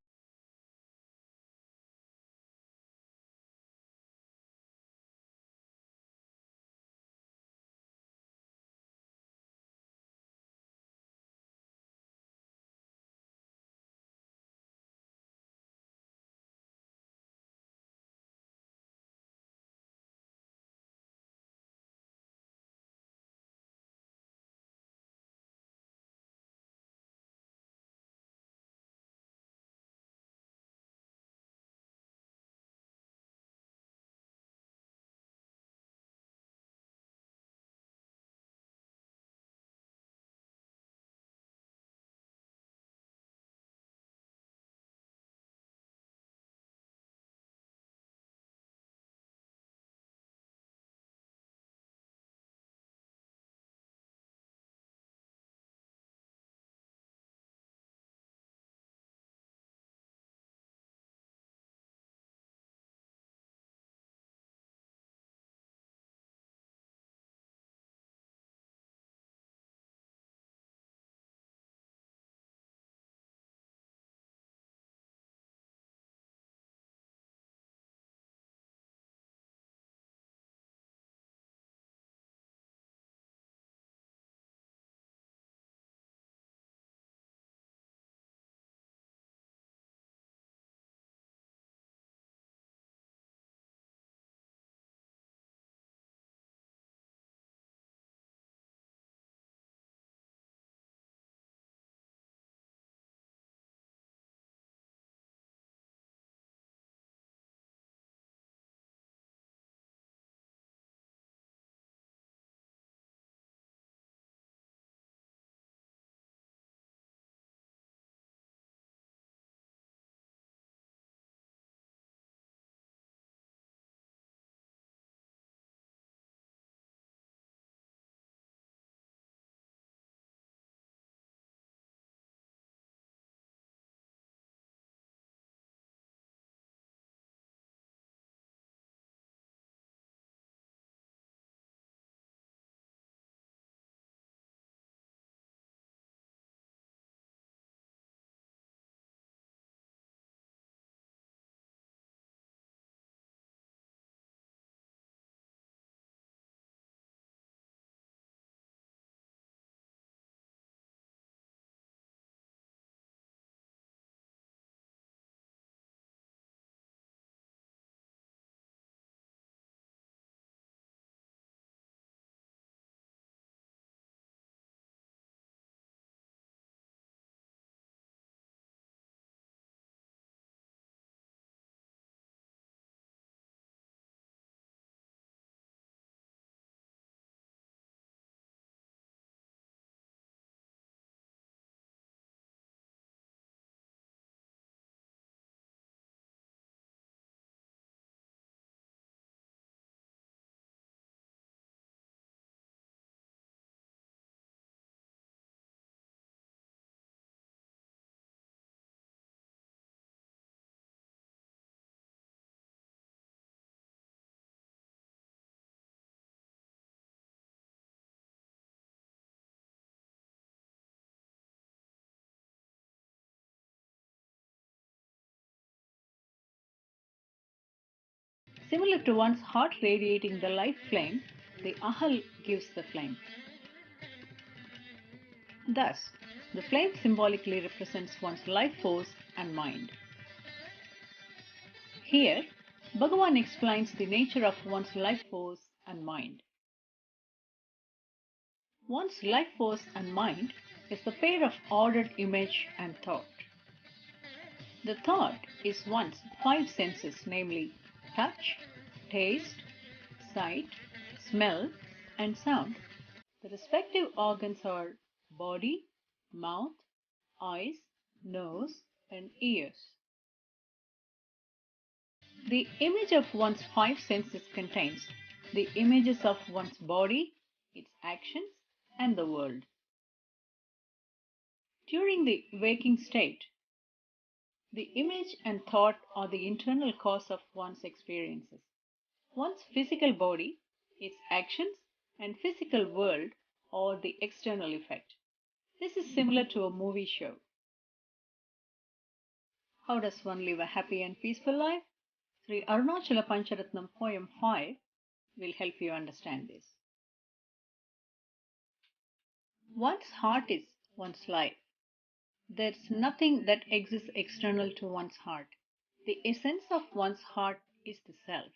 Similar to one's heart radiating the life flame, the ahal gives the flame. Thus, the flame symbolically represents one's life force and mind. Here, Bhagavan explains the nature of one's life force and mind. One's life force and mind is the pair of ordered image and thought. The thought is one's five senses, namely touch, taste, sight, smell, and sound. The respective organs are body, mouth, eyes, nose, and ears. The image of one's five senses contains the images of one's body, its actions, and the world. During the waking state, the image and thought are the internal cause of one's experiences. One's physical body, its actions, and physical world are the external effect. This is similar to a movie show. How does one live a happy and peaceful life? Sri Arunachala Pancharatnam Poem 5 will help you understand this. One's heart is one's life. There's nothing that exists external to one's heart. The essence of one's heart is the self.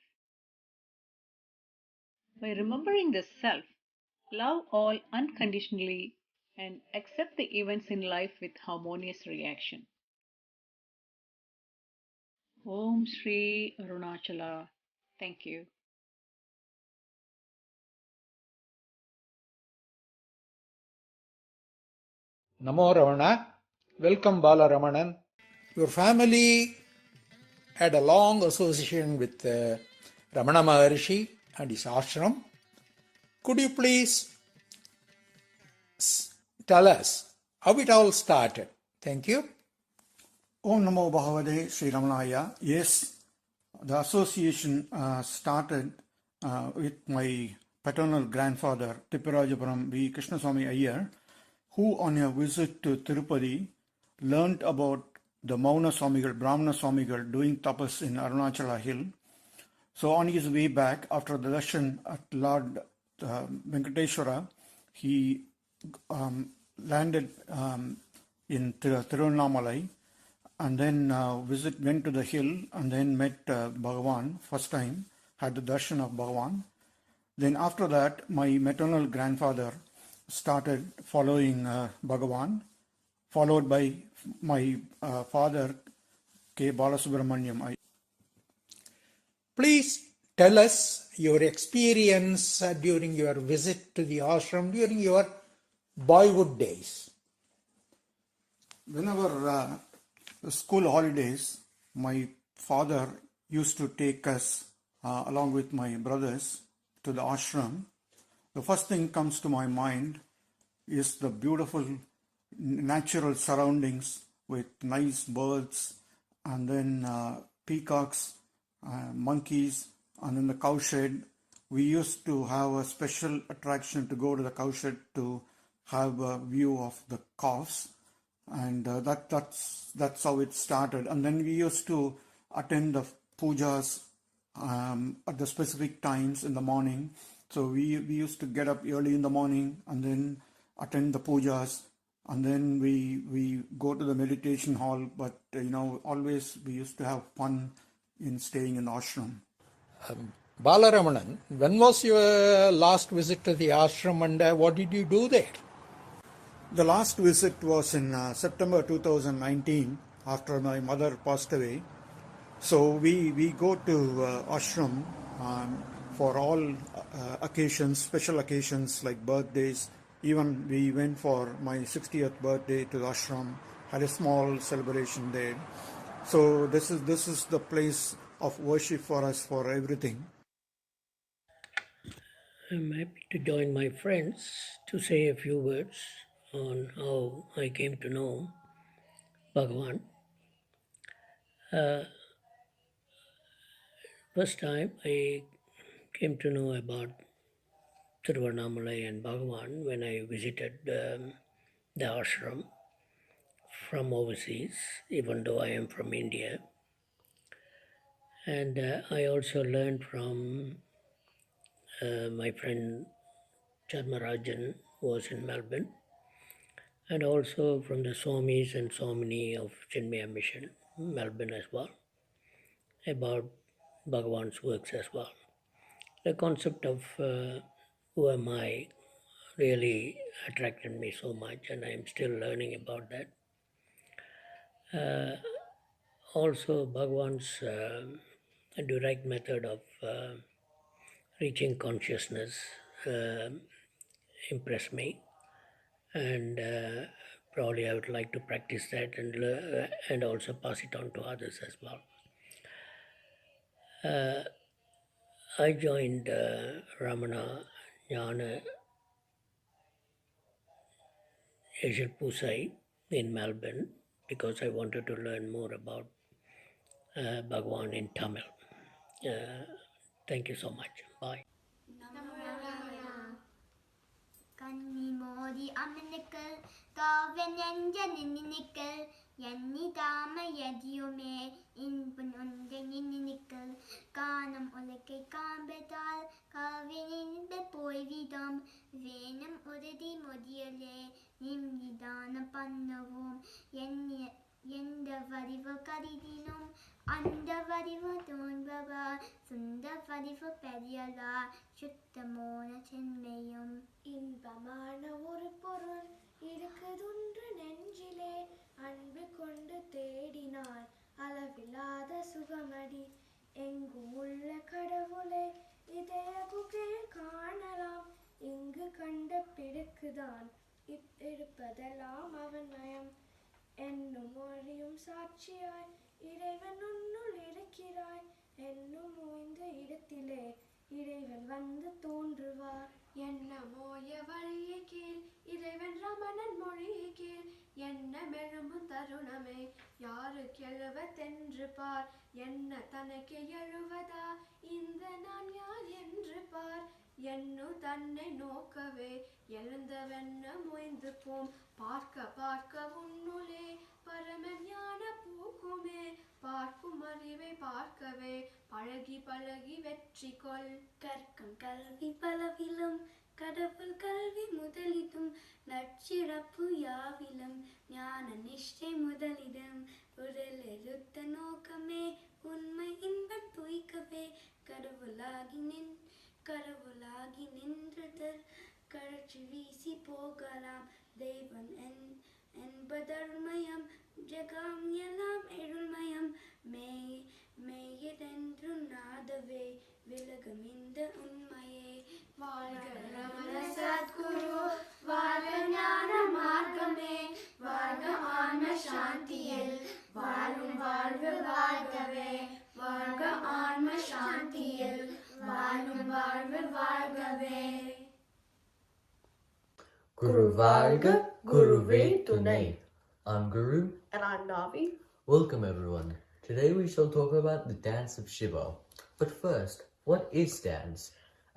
By remembering the self, love all unconditionally and accept the events in life with harmonious reaction. Om Shri Arunachala. Thank you. Namo Ravana. Welcome Bala Ramanan. Your family had a long association with Ramana Maharshi and his ashram. Could you please tell us how it all started? Thank you. Om Namo Bhagavate Sri Ramanaya. Yes, the association started with my paternal grandfather, Tipparajapuram V. Krishnaswamy Iyer, who on a visit to Tirupati learnt about the Mauna Swamigal, Brahmana Swamigal doing tapas in Arunachala Hill. So on his way back, after the darshan at Lord Venkateshwara, he landed in Tiruvannamalai and then went to the hill and then met Bhagavan first time, had the darshan of Bhagavan. Then after that, my maternal grandfather started following Bhagavan, followed by my father, K. Balasubramaniam. Please tell us your experience during your visit to the ashram during your boyhood days. Whenever school holidays, my father used to take us along with my brothers to the ashram. The first thing comes to my mind is the beautiful natural surroundings with nice birds and then peacocks, monkeys, and then the cowshed. We used to have a special attraction to go to the cowshed to have a view of the cows, and that's how it started. And then we used to attend the pujas at the specific times in the morning. So we used to get up early in the morning and then attend the pujas, and then we go to the meditation hall. But always we used to have fun in staying in the ashram. Bala Ramanan, when was your last visit to the ashram and what did you do there? The last visit was in September 2019 after my mother passed away. So we go to ashram for all occasions, special occasions like birthdays. Even we went for my 60th birthday to the ashram, had a small celebration there. So this is the place of worship for us for everything. I'm happy to join my friends to say a few words on how I came to know Bhagavan. First time I came to know about Tiruvannamalai and Bhagavan when I visited the ashram from overseas, even though I am from India. And I also learned from my friend Chandmarajan, who was in Melbourne, and also from the Swamis and Swamini of Chinmaya Mission, Melbourne as well, about Bhagwan's works as well. The concept of who am I really attracted me so much, and I'm still learning about that. Also, Bhagwan's direct method of reaching consciousness impressed me, and probably I would like to practice that and also pass it on to others as well. I joined Ramana Jnana Asian Pusai in Melbourne because I wanted to learn more about Bhagwan in Tamil. Thank you so much. Bye. Kanni modi amnikal kavenenjaninnikal yanni tama yadiume inpun undeninnikal kanam oleke kambetal kavinin bepoi vidam venam odedi modiale nimnidana pannavum yanni yenda variva karidinum anda variva donbaba sunda variva periala சுத்தமோன சென்னையும் இன்பமான ஒரு பொருள் இருக்குதுன்று நெஞ்சிலே அன்பு கொண்டு தேடினார் அளவில்லாத சுகமடி எங்கும் உள்ள கடவுளை இதய குகையில் காணலாம் இங்கு கண்ட பிடுக்குதான் இருப்பதெல்லாம் அவன் மயம் என்னும் மொழியும் சாட்சியாய் இறைவன் உன்னுள் இருக்கிறாய் என்னும் ஓய்ந்த இடத்திலே இறைவன் வந்து தோன்றுவார் என்ன மோய வழியை கீழ் இறைவன் ரமணன் மொழியை கீழ் என்ன மெழும்பும் தருணமே யாருக்கு எழுவதென்று பார் என்ன தனக்கு எழுவதா இந்த நான் யார் என்று பார் என்னு தன்னை நோக்கவே எழுந்தவென்ன மொய்ந்து போம் பார்க்க பார்க்க உன்னுளே பரம ஞான பூக்குமே பார்க்கும் அறிவை பார்க்கவே பழகி பழகி வெற்றி கொள் கற்கும் கல்வி பலவிலும் கடவுள் கல்வி முதலிடும் நற்சிறப்பு யாவிலும் ஞான நிஷ்டை முதலிடம் உடல் எழுத்த நோக்கமே உண்மை இன்பம் துய்க்கவே கடவுளாகி நின்றதர் கழற்சி வீசி போகலாம் தெய்வம் என்பதர்மயம் ஜெகம் எல்லாம் எழுமயம் மெய்யதென்று நாதவே விலகும் இந்த உண்மையே வாழ்க ரமண சத்குரு வாழ்க ஞான மார்க்கமே வாழ்க ஆன்ம சாந்தியில் வாழும் வாழ்வு வாழ்கவே வாழ்க ஆன்ம சாந்தியில் வாழும் வாழ்வு வாழ்கவே Guru Varga, Guruve Tunai. I'm Guru. And I'm Navi. Welcome everyone. Today we shall talk about the Dance of Shiva. But first, what is dance?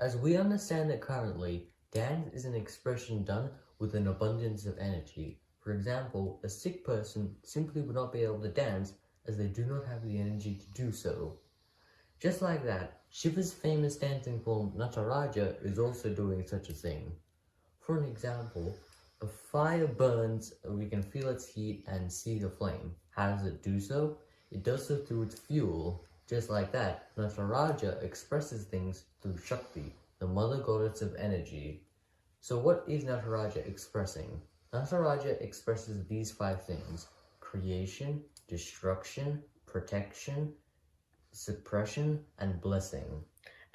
As we understand it currently, dance is an expression done with an abundance of energy. For example, a sick person simply would not be able to dance as they do not have the energy to do so. Just like that, Shiva's famous dancing form Nataraja is also doing such a thing. For an example, a fire burns, we can feel its heat and see the flame. How does it do so? It does so through its fuel. Just like that, Nataraja expresses things through Shakti, the mother goddess of energy. So what is Nataraja expressing? Nataraja expresses these 5 things: creation, destruction, protection, suppression, and blessing.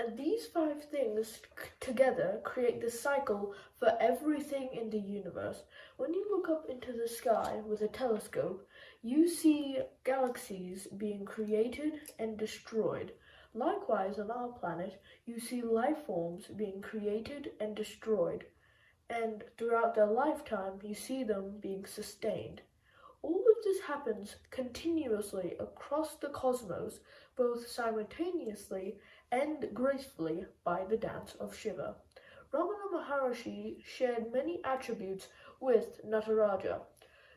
And these 5 things together create the cycle for everything in the universe. When you look up into the sky with a telescope, you see galaxies being created and destroyed. Likewise, on our planet, you see life forms being created and destroyed. And throughout their lifetime, you see them being sustained. All of this happens continuously across the cosmos, both simultaneously and gracefully by the Dance of Shiva. Ramana Maharshi shared many attributes with Nataraja.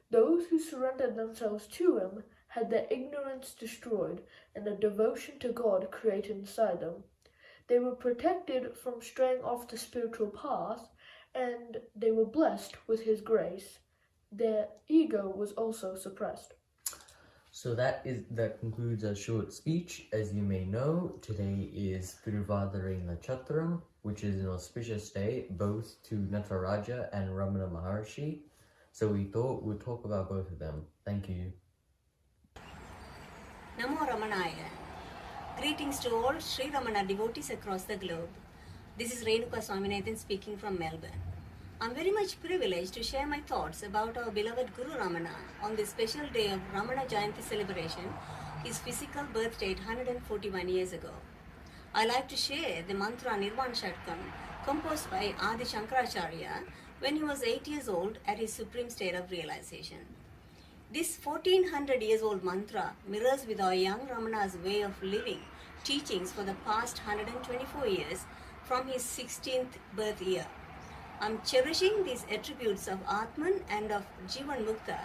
Those who surrendered themselves to him had their ignorance destroyed and the devotion to God created inside them. They were protected from straying off the spiritual path, and they were blessed with His grace. Their ego was also suppressed. So that concludes our short speech. As you may know, today is Tiruvadaringa Chatram, which is an auspicious day both to Nataraja and Ramana Maharshi. So we thought we'd talk about both of them. Thank you. Namo Ramanaya. Greetings to all Sri Ramana devotees across the globe. This is Renuka Swaminathan speaking from Melbourne. I'm very much privileged to share my thoughts about our beloved Guru Ramana on this special day of Ramana Janyanti celebration, his physical birth date 141 years ago. I like to share the mantra Nirvan Shatkam, composed by Adi Shankaracharya when he was 8 years old at his supreme state of realization. This 1400 years old mantra mirrors with our young Ramana's way of living teachings for the past 124 years from his 16th birth year. I'm cherishing these attributes of Atman and of Jivan Mukta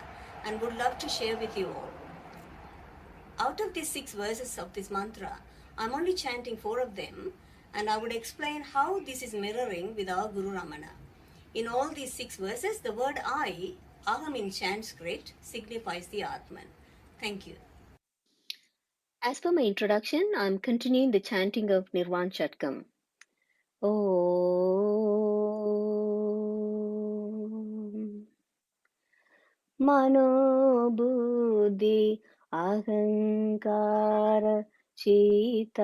and would love to share with you all. Out of these 6 verses of this mantra, I'm only chanting 4 of them, and I would explain how this is mirroring with our Guru Ramana. In all these 6 verses, the word I, Aham in Sanskrit, signifies the Atman. Thank you. As per my introduction, I'm continuing the chanting of Nirvan Shatkam. Om Mano Buddhi Ahankara Chita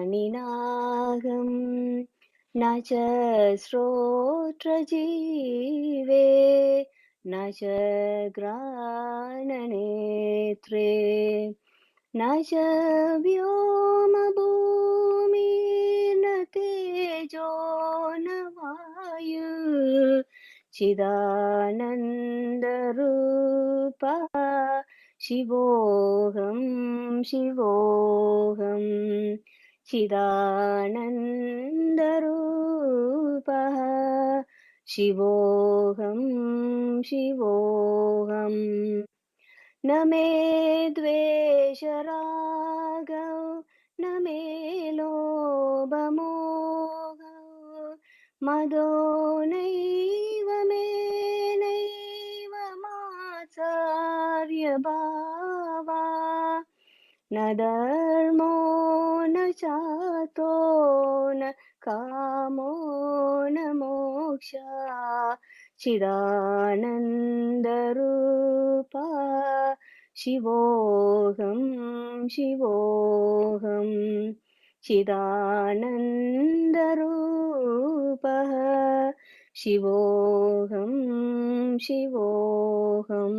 Ninagam Nacha Srotra Jive Nacha Grana Netre Nacha Vyoma Bhumi Na Tejo Na Vayu Chidananda Rupa Shivoham Shivoham Chidananda Rupa Shivoham Shivoham Name Dvesharagau Name Lobamogau Madho Naiva Me Naiva Matsarya Bhava Na Dharmo Na Chato Na Kamo Na Moksha Chidananda Rupa Shivoham Shivoham Chidananda Rupa Shivoham Shivoham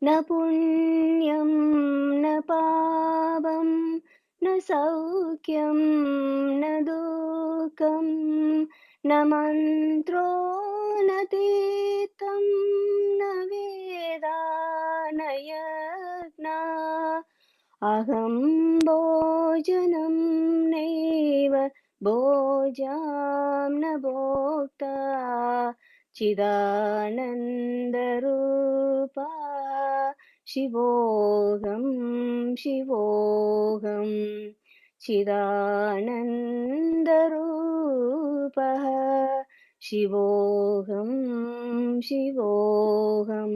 Na punyam na pabam na saukyam na dukam na mantro na titam na veda na yagna aham bhojanam neva bhojam na bhokta Chidananda Rupa Shivoham Shivoham Chidananda Rupa Shivoham Shivoham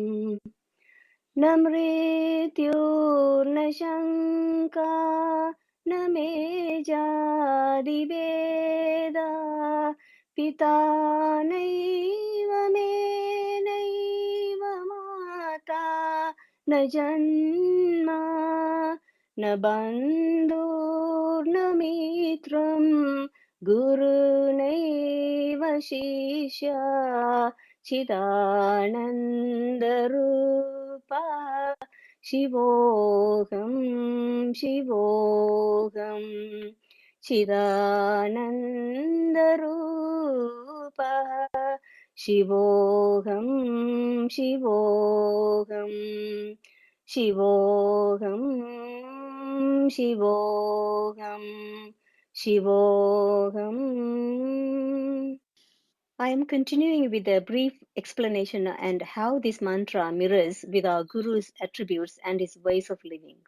Namrityurna Shanka Namejadi Veda Pita Naiva Me Naiva Mata Na Janma Na Bandhur Na Mitram Guru Naiva Shishya Chidananda Rupa Shivoham Shivoham Chidananda Rupa Shivoham Shivoham Shivoham Shivoham Shivoham I am continuing with a brief explanation and how this mantra mirrors with our Guru's attributes and his ways of living.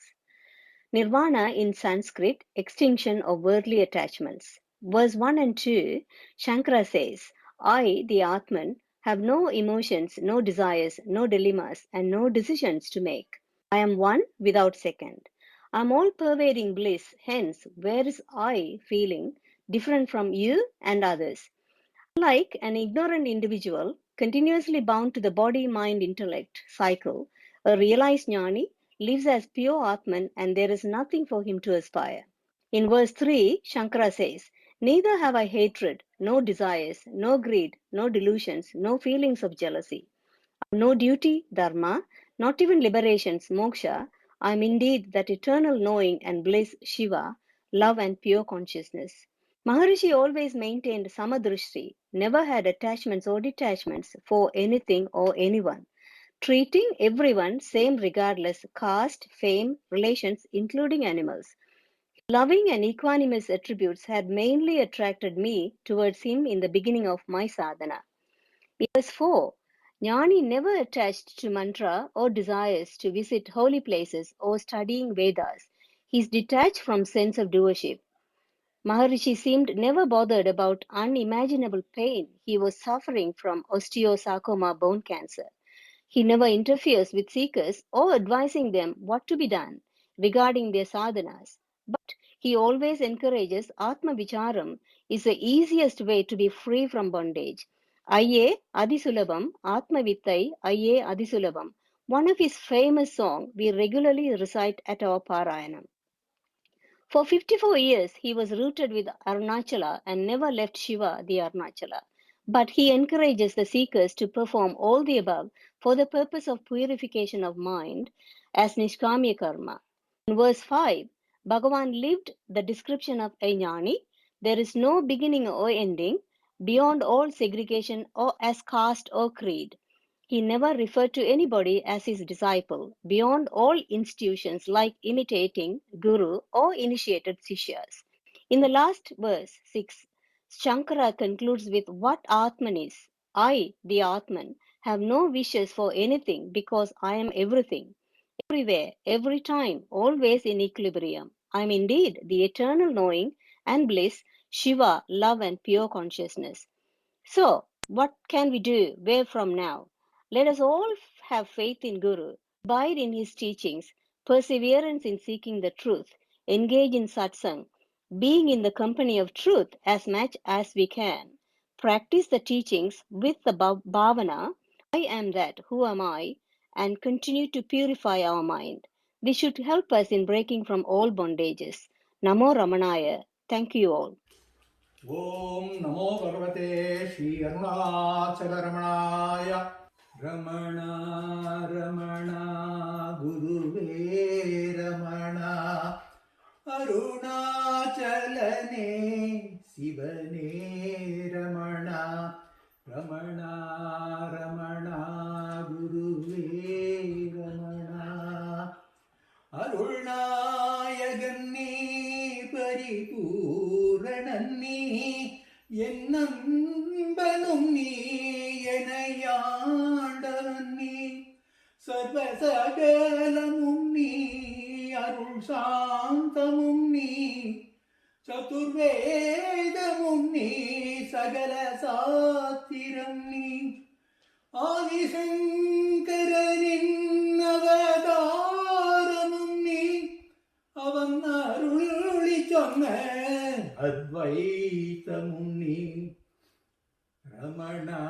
Nirvana in Sanskrit, extinction of worldly attachments. Verse 1 and 2, Shankara says, I, the Atman, have no emotions, no desires, no dilemmas, and no decisions to make. I am one without second. I am all pervading bliss, hence, where is I feeling different from you and others? Like an ignorant individual, continuously bound to the body mind intellect cycle, a realized jnani lives as pure Atman and there is nothing for him to aspire. In verse 3, Shankara says, neither have I hatred, no desires, no greed, no delusions, no feelings of jealousy, no duty, dharma, not even liberations, moksha. I am indeed that eternal knowing and bliss, Shiva, love and pure consciousness. Maharishi always maintained samadrishti, never had attachments or detachments for anything or anyone, treating everyone same regardless caste, fame, relations, including animals. Loving and equanimous attributes had mainly attracted me towards him in the beginning of my sadhana. Verse 4, Jnani never attached to mantra or desires to visit holy places or studying Vedas. He is detached from sense of doership. Maharishi seemed never bothered about unimaginable pain he was suffering from osteosarcoma bone cancer. He never interferes with seekers or advising them what to be done regarding their sadhanas. But he always encourages Atma Vicharam is the easiest way to be free from bondage. Aye Adisulabam, Atma Vittai, Aye Adisulabam. One of his famous songs we regularly recite at our Parayanam. For 54 years, he was rooted with Arunachala and never left Shiva, the Arunachala. But he encourages the seekers to perform all the above for the purpose of purification of mind as Nishkamya Karma. In verse 5, Bhagavan lived the description of a jnani. There is no beginning or ending, beyond all segregation or as caste or creed. He never referred to anybody as his disciple, beyond all institutions like imitating guru or initiated sishyas. In the last verse, 6, Shankara concludes with what Atman is. I, the Atman, have no wishes for anything because I am everything, everywhere, every time, always in equilibrium. I am indeed the eternal knowing and bliss, Shiva, love and pure consciousness. So, what can we do? Where from now? Let us all have faith in Guru, abide in his teachings, perseverance in seeking the truth, engage in satsang, being in the company of truth as much as we can, practice the teachings with the bhavana, I am that, who am I, and continue to purify our mind. This should help us in breaking from all bondages. Namo Ramanaya. Thank you all. Om Namo Bhagavate Shri Arunachala Ramana Ramana Guruve Ramana Arunachalane Sivane Ramana Ramana Ramana Guruve Ramana அருள்நாயகன்னே பரிபூரணன்னே என் நண்பனும் நீ எனையாண்டவன் நீ சர்வசகலமும் நீ அருள் சாந்தமும் நீ சதுர்வேதமும் நீ சகல சாத்திரம் நீ ஆதிசங்கரனின் அவதாரமும் நீ அவன் அருளி சொன்ன அத்வைத்தமும் நீ ரமணா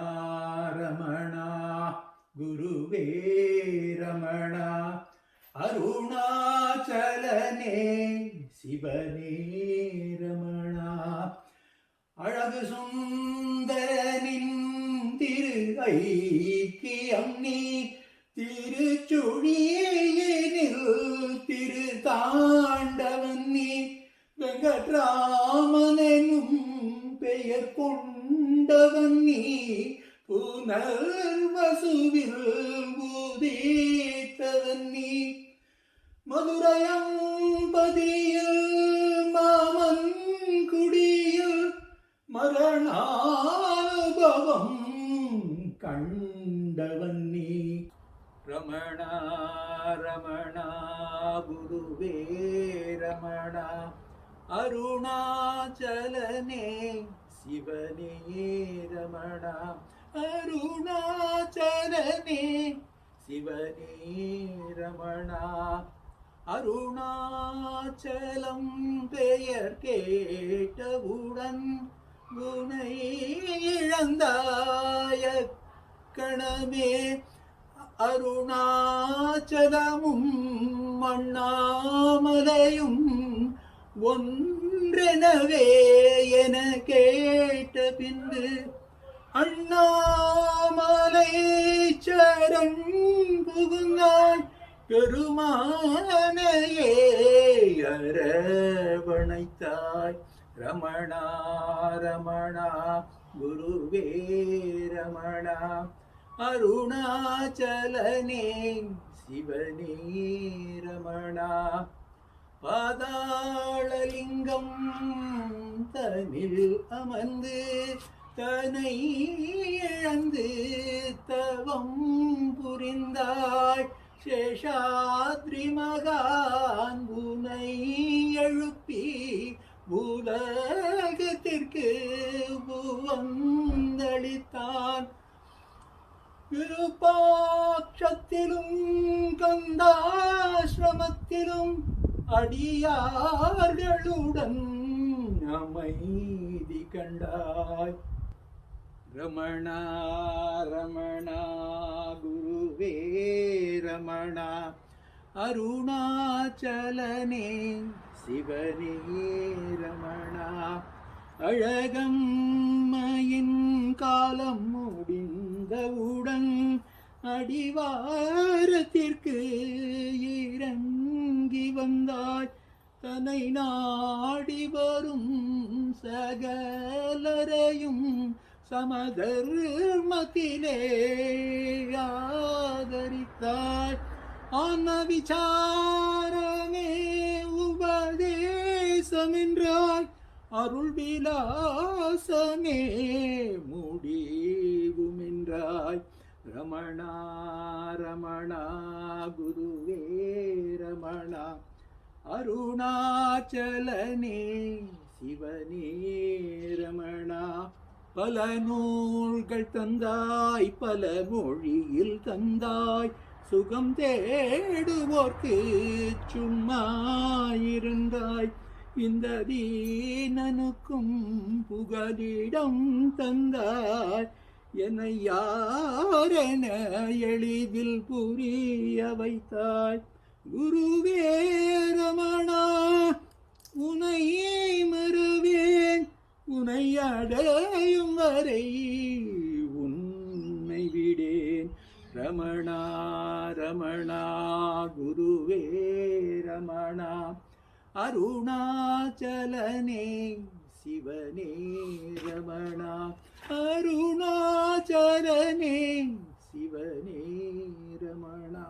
ரமணா குருவே ரமணா அருணாச்சலனே சிவனே ரமணா அழகு சுந்தரனின் திரு ஐக்கியம் நீ திருச்சுழியனில் திரு தாண்டவன் நீ வெங்கட்ராமனும் பெயர் கொண்டவன் நீ புனர்வசுவில் உதித்தவன் நீ மதுரையம்பதியில் மாமன் குடியில் மரணானுபவ தவம் கண்டவன் நீ. ரமணா ரமணா குருவே ரமணா, அருணாச்சலனே சிவனே ரமணா, அருணாச்சலனே சிவனே ரமணா. அருணாச்சலம் பெயர் கேட்டவுடன் குணை இழந்தாய கணமே, அருணாச்சலமும் அண்ணாமலையும் ஒன்றெனவே என கேட்ட பின்பு, அண்ணாமலை சரண் புகுந்தாய் பெருமானையே அரவணைத்தாய். ரமணா ரமணா குருவே ரமணா, அருணாச்சலனே சிவனே ரமணா. பாதாளலிங்கம் தனில் அமர்ந்து தனை இழந்து தவம் புரிந்தாய். சேஷாத்ரி மகான் உனை எழுப்பி உலகத்திற்கு புவந்தளித்தான். விருப்பாட்சத்திலும் கந்தாசிரமத்திலும் அடியார்களுடன் அமைதி கண்டாய். ரமணா ரமணா குருவே ரமணா, அருணாச்சலனே சிவனே ரமணா. அழகம்மையின் காலம் முடிந்தவுடன் அடிவாரத்திற்கு இறங்கி வந்தாய். தன்னை நாடி வரும் சகலரையும் சமதர்மத்திலே ஆதரித்தாய். ஆன்ம விசாரமே உபதேசமென்றாய், அருள் விலாசமே முடிவுமென்றாய். ரமணா ரமணா குருவே ரமணா, அருணாச்சலனே சிவனே ரமணா. பல நூல்கள் தந்தாய், பல மொழியில் தந்தாய், சுகம் தேடுவோர்க்கு சும்மா இருந்தாய். இந்த தீனனுக்கும் புகலிடம் தந்தாய். என்னை யாரென எளிதில் புரிய வைத்தாய். குருவே ரமணா, உனை மறுவேன், உனை அடையும் வரை உன்னை விடேன். ரமணா ரமணா குருவே ரமணா, அருணாச்சலனே சிவனே ரமணா, அருணாச்சலனே சிவனே ரமணா.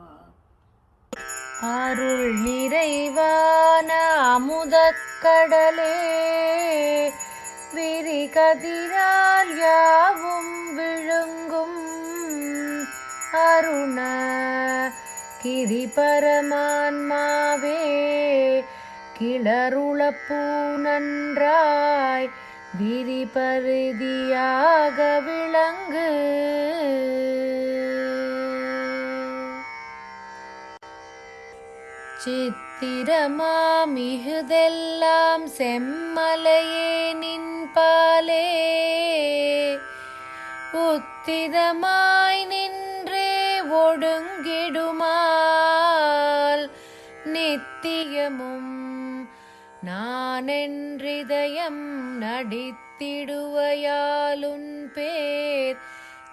அருள் நிறைவான அமுதக்கடலே, விரிகதிரால் யாவும் விழுங்கும் அருண கிரிபரமான்மாவே, கிளருளப்பூ நன்றாய் விரிபரிதியாக விளங்கு. சித்திரமாமிகுதெல்லாம் செம்மலையே நின்பாலே, உத்திதமாய் நின்றே ஒடுங்கிடுமால், நித்தியமும் நானென்றிதயம் நடித்திடுவையாலுன் பேர்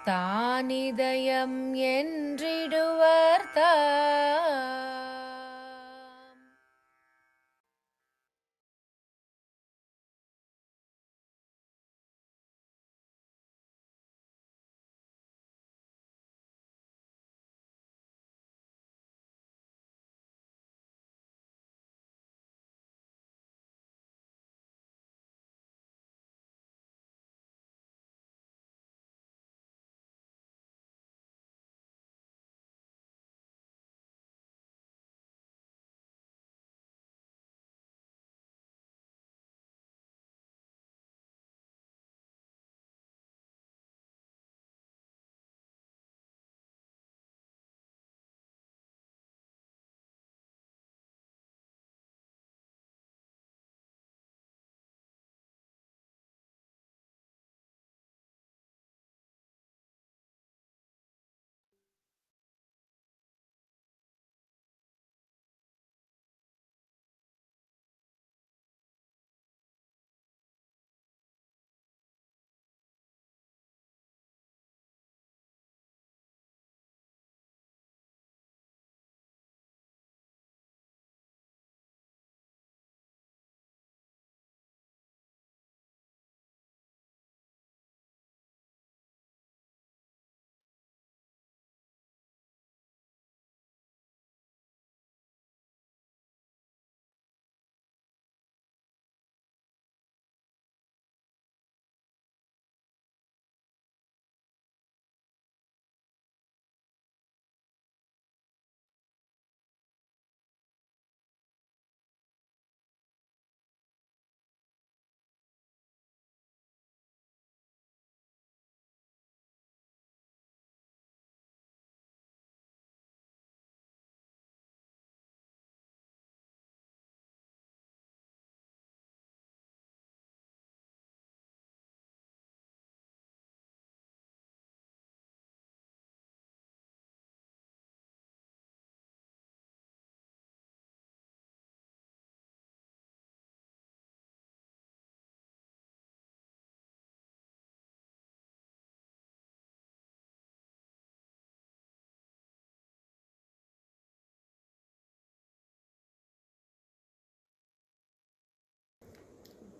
தானிதயம் என்றிடுவர் தாம்.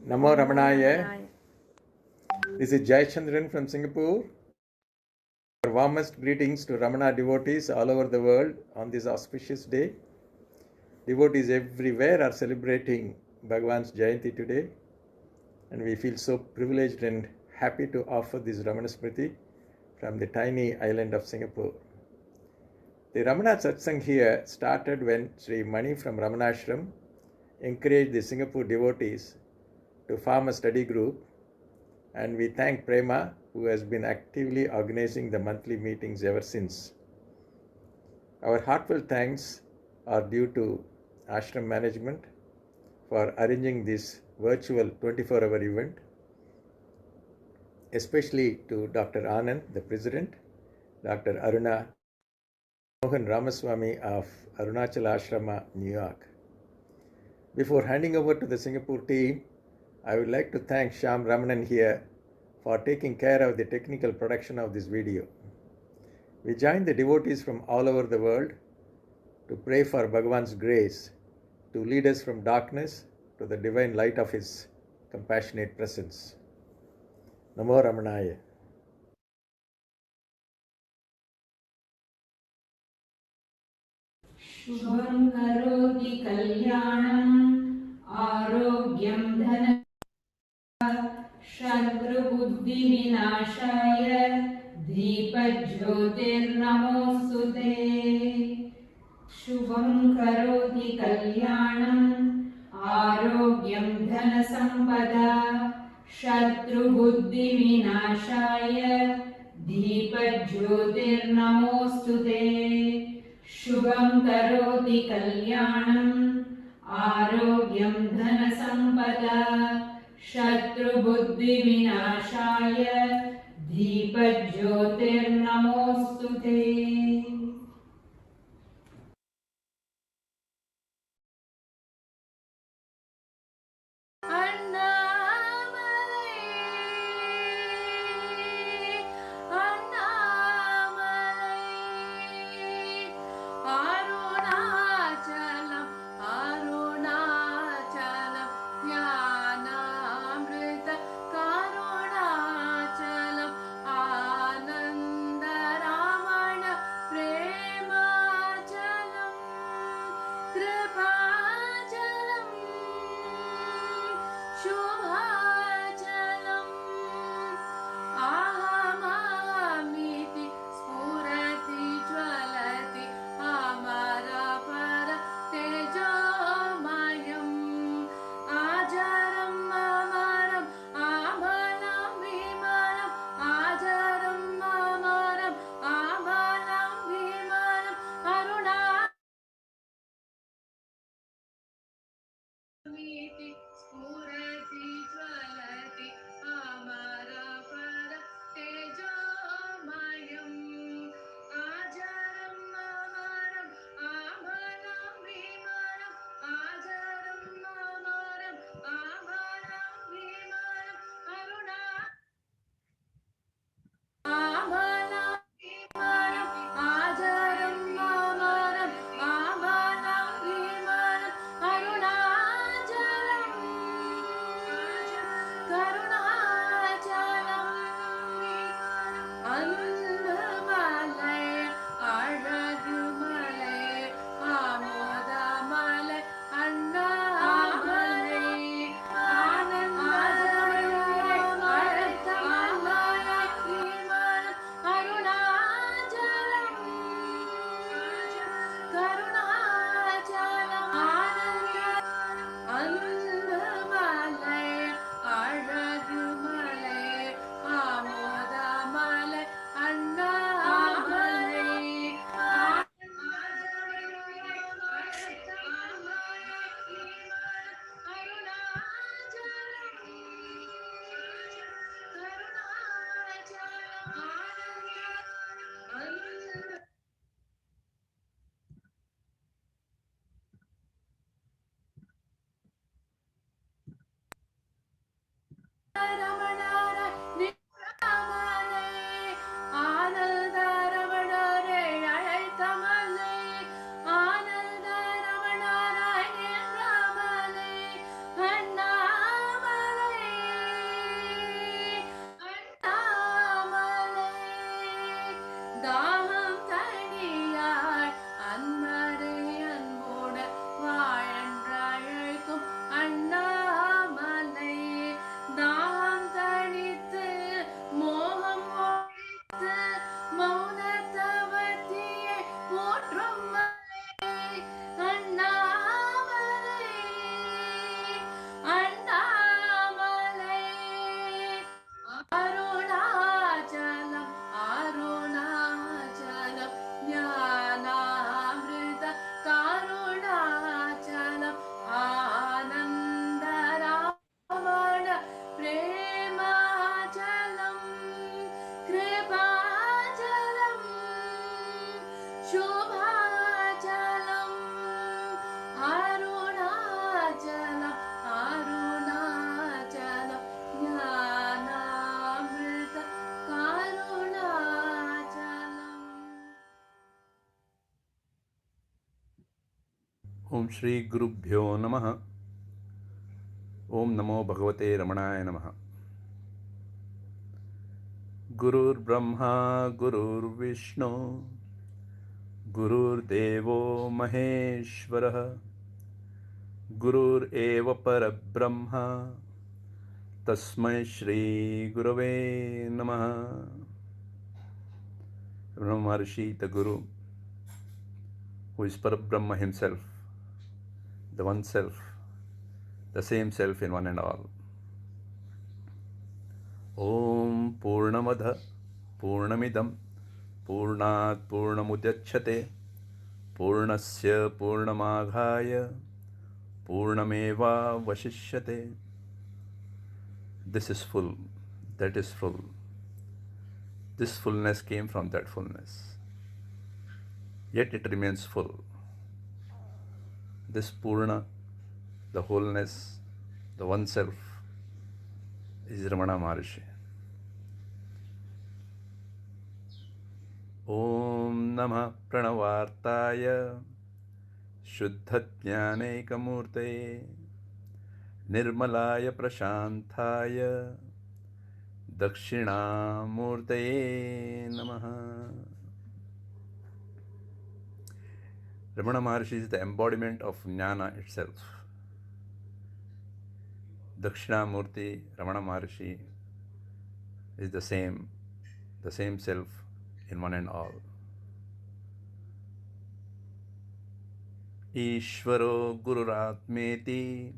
Namo Ramanaya. This is Jai Chandran from Singapore. Our warmest greetings to Ramana devotees all over the world on this auspicious day. Devotees everywhere are celebrating Bhagwan's Jayanti today, and we feel so privileged and happy to offer this Ramana Smriti from the tiny island of Singapore. The Ramana Satsang here started when Sri Mani from Ramanashram encouraged the Singapore devotees to form a study group, and we thank Prema, who has been actively organizing the monthly meetings ever since. Our heartfelt thanks are due to Ashram management for arranging this virtual 24-hour event, especially to Dr. Anand, the President, Dr. Aruna, Mohan Ramaswamy of Arunachala Ashrama, New York. Before handing over to the Singapore team, I would like to thank Shyam Ramanan here for taking care of the technical production of this video. We join the devotees from all over the world to pray for Bhagwan's grace to lead us from darkness to the divine light of His compassionate presence. Namo Ramanaya. शुभं करोति कल्याणं आरोग्यं धन शत्रुबुद्धिविनाशाय दीपज्योतिर्नमोऽस्तुते शुभं करोति कल्याणं आरोग्यं धनसम्पदा शत्रुबुद्धिविनाशाय दीपज्योतिर्नमोऽस्तुते शुभं करोति कल्याणं आरोग्यं धनसम्पदा शत्रुबुद्धिविनाशाय दीपज्योतिर्नमोऽस्तुते Shri Gurubhyo Namaha. Om Namo Bhagavate Ramanaya Namaha. Gurur Brahma Gurur Vishnu Gurur Devo Maheshwara Gurur Eva Parabrahma Tasmai Shri Gurave Namaha. Brahma Maharshi, the Guru, who is Parabrahma himself, the one self, the same self in one and all. Om Purnamada Purnamidam Purnat Purnamudachyate Purnasya Purnamaghaya Purnameva Vashishyate. This is full, that is full. This fullness came from that fullness. Yet it remains full. This Purna, the wholeness, the one self, is Ramana Maharshi. Om Namah Pranavartaya Shuddha-jnanaikamurtaye Nirmalaya Prashanthaya Dakshinamurtaye Namaha. Ramana Maharshi is the embodiment of Jnana itself. Dakshinamurti, Ramana Maharshi, is the same self in one and all. Ishvaro Gururatmeti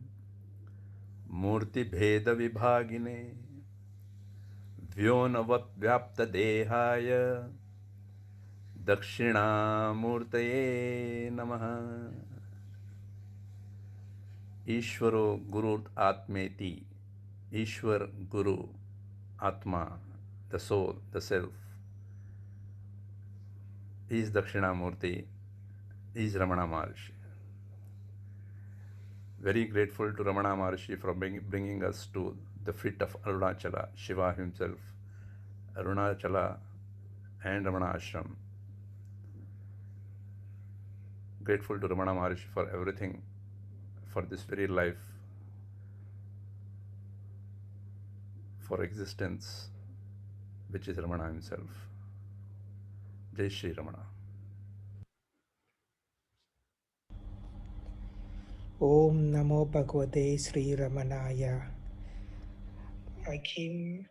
Murti Bheda Vibhagine Vyonavad Vyapta Dehaya Dakshinamurtaye Namaha. Ishvaro Guru Atmeti. Ishwar Guru Atma, the soul, the self, is Dakshinamurti, is Ramana Maharshi. Very grateful to Ramana Maharshi for bringing us to the feet of Arunachala, Shiva himself, Arunachala and Ramana Ashram. Grateful to Ramana Maharshi for everything, for this very life, for existence, which is Ramana himself. Jai Shri Ramana. Om Namo Bhagavate Sri Ramanaya. I came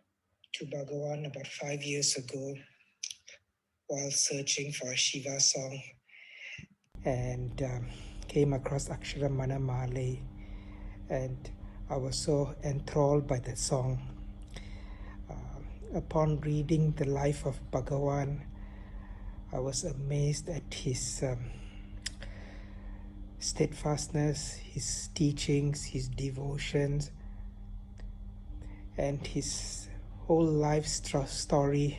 to Bhagavan about 5 years ago while searching for a Shiva song and came across Akshara Manamale, and I was so enthralled by that song. Upon reading the life of Bhagavan, I was amazed at his steadfastness, his teachings, his devotions, and his whole life story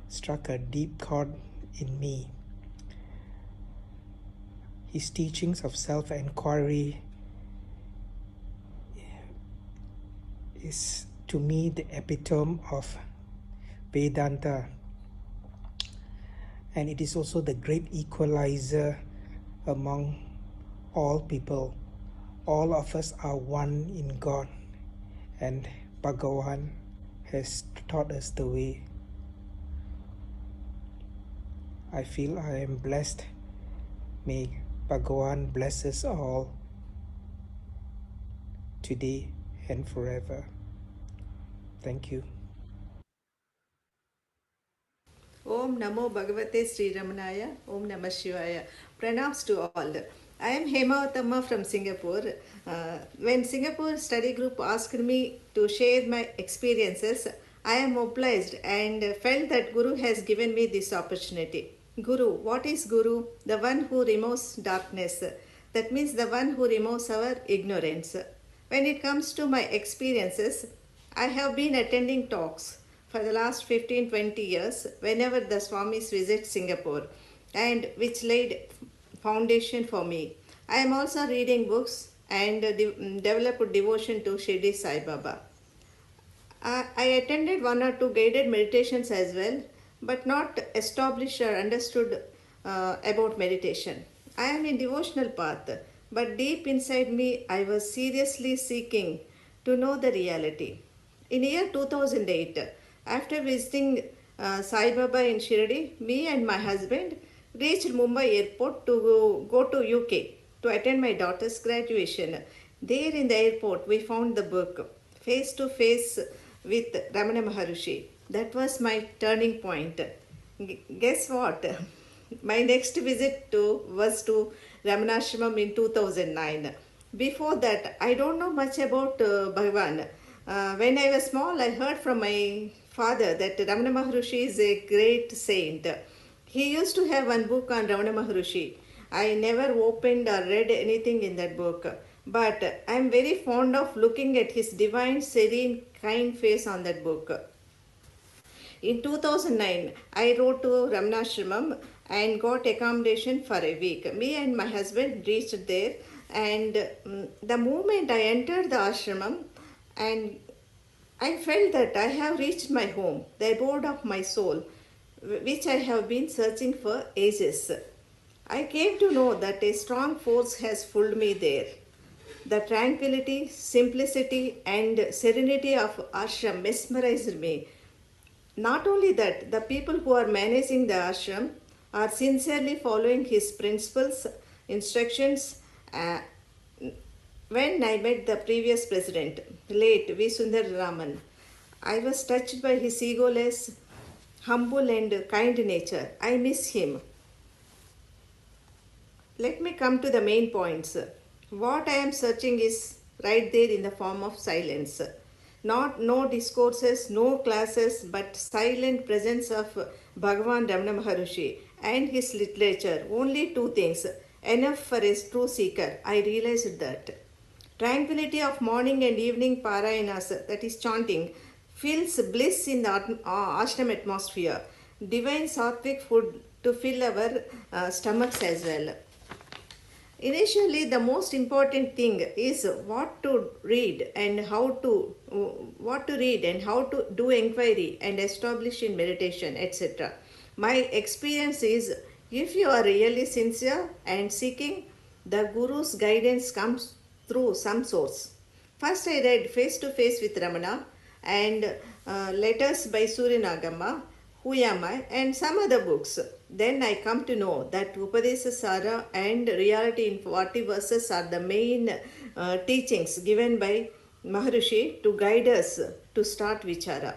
struck a deep chord in me. His teachings of self-inquiry is to me the epitome of Vedanta, and it is also the great equalizer among all people. All of us are one in God, and Bhagavan has taught us the way. I feel I am blessed. May Bhagavan bless us all today and forever. Thank you. Om Namo Bhagavate Sri Ramanaya. Om Namah Shivaya. Pranams to all. I am Hemavatama from Singapore. When Singapore study group asked me to share my experiences, I am obliged and felt that Guru has given me this opportunity. Guru, what is Guru? The one who removes darkness. That means the one who removes our ignorance. When it comes to my experiences, I have been attending talks for the last 15-20 years whenever the Swamis visit Singapore, and which laid foundation for me. I am also reading books and developed devotion to Shirdi Sai Baba. I attended 1 or 2 guided meditations as well, but not established or understood about meditation. I am in devotional path, but deep inside me I was seriously seeking to know the reality. In year 2008, after visiting Sai Baba in Shirdi, me and my husband reached Mumbai airport to go to UK to attend my daughter's graduation. There in the airport, we found the book Face to Face with Ramana Maharshi. That was my turning point. Guess what? My next visit was to Ramanashramam in 2009. Before that, I don't know much about Bhagwan. When I was small, I heard from my father that Ramana Maharshi is a great saint. He used to have one book on Ramana Maharshi. I never opened or read anything in that book, but I am very fond of looking at his divine, serene, kind face on that book. In 2009, I wrote to Ramanashramam and got accommodation for a week. Me and my husband reached there, and the moment I entered the ashramam, and I felt that I have reached my home, the abode of my soul, which I have been searching for ages. I came to know that a strong force has pulled me there. The tranquility, simplicity, and serenity of ashram mesmerized me. Not only that, the people who are managing the ashram are sincerely following his principles, instructions. When I met the previous president, late V. Sundar Raman, I was touched by his egoless, humble, and kind nature. I miss him. Let me come to the main points. What I am searching is right there in the form of silence. No discourses, no classes, but silent presence of Bhagavan Ramana Maharshi and his literature. Only two things, enough for a true seeker. I realized that. Tranquility of morning and evening parayanas, that is chanting, feels bliss in the ashram atmosphere. Divine sattvic food to fill our stomachs as well. Initially, the most important thing is what to read and how to do inquiry and establish in meditation, etc. My experience is, if you are really sincere and seeking, the Guru's guidance comes through some source. First, I read Face to Face with Ramana and Letters by Surya Who Am I, and some other books. Then I come to know that Upadesa Sara and Reality in 40 verses are the main teachings given by Maharishi to guide us to start Vichara.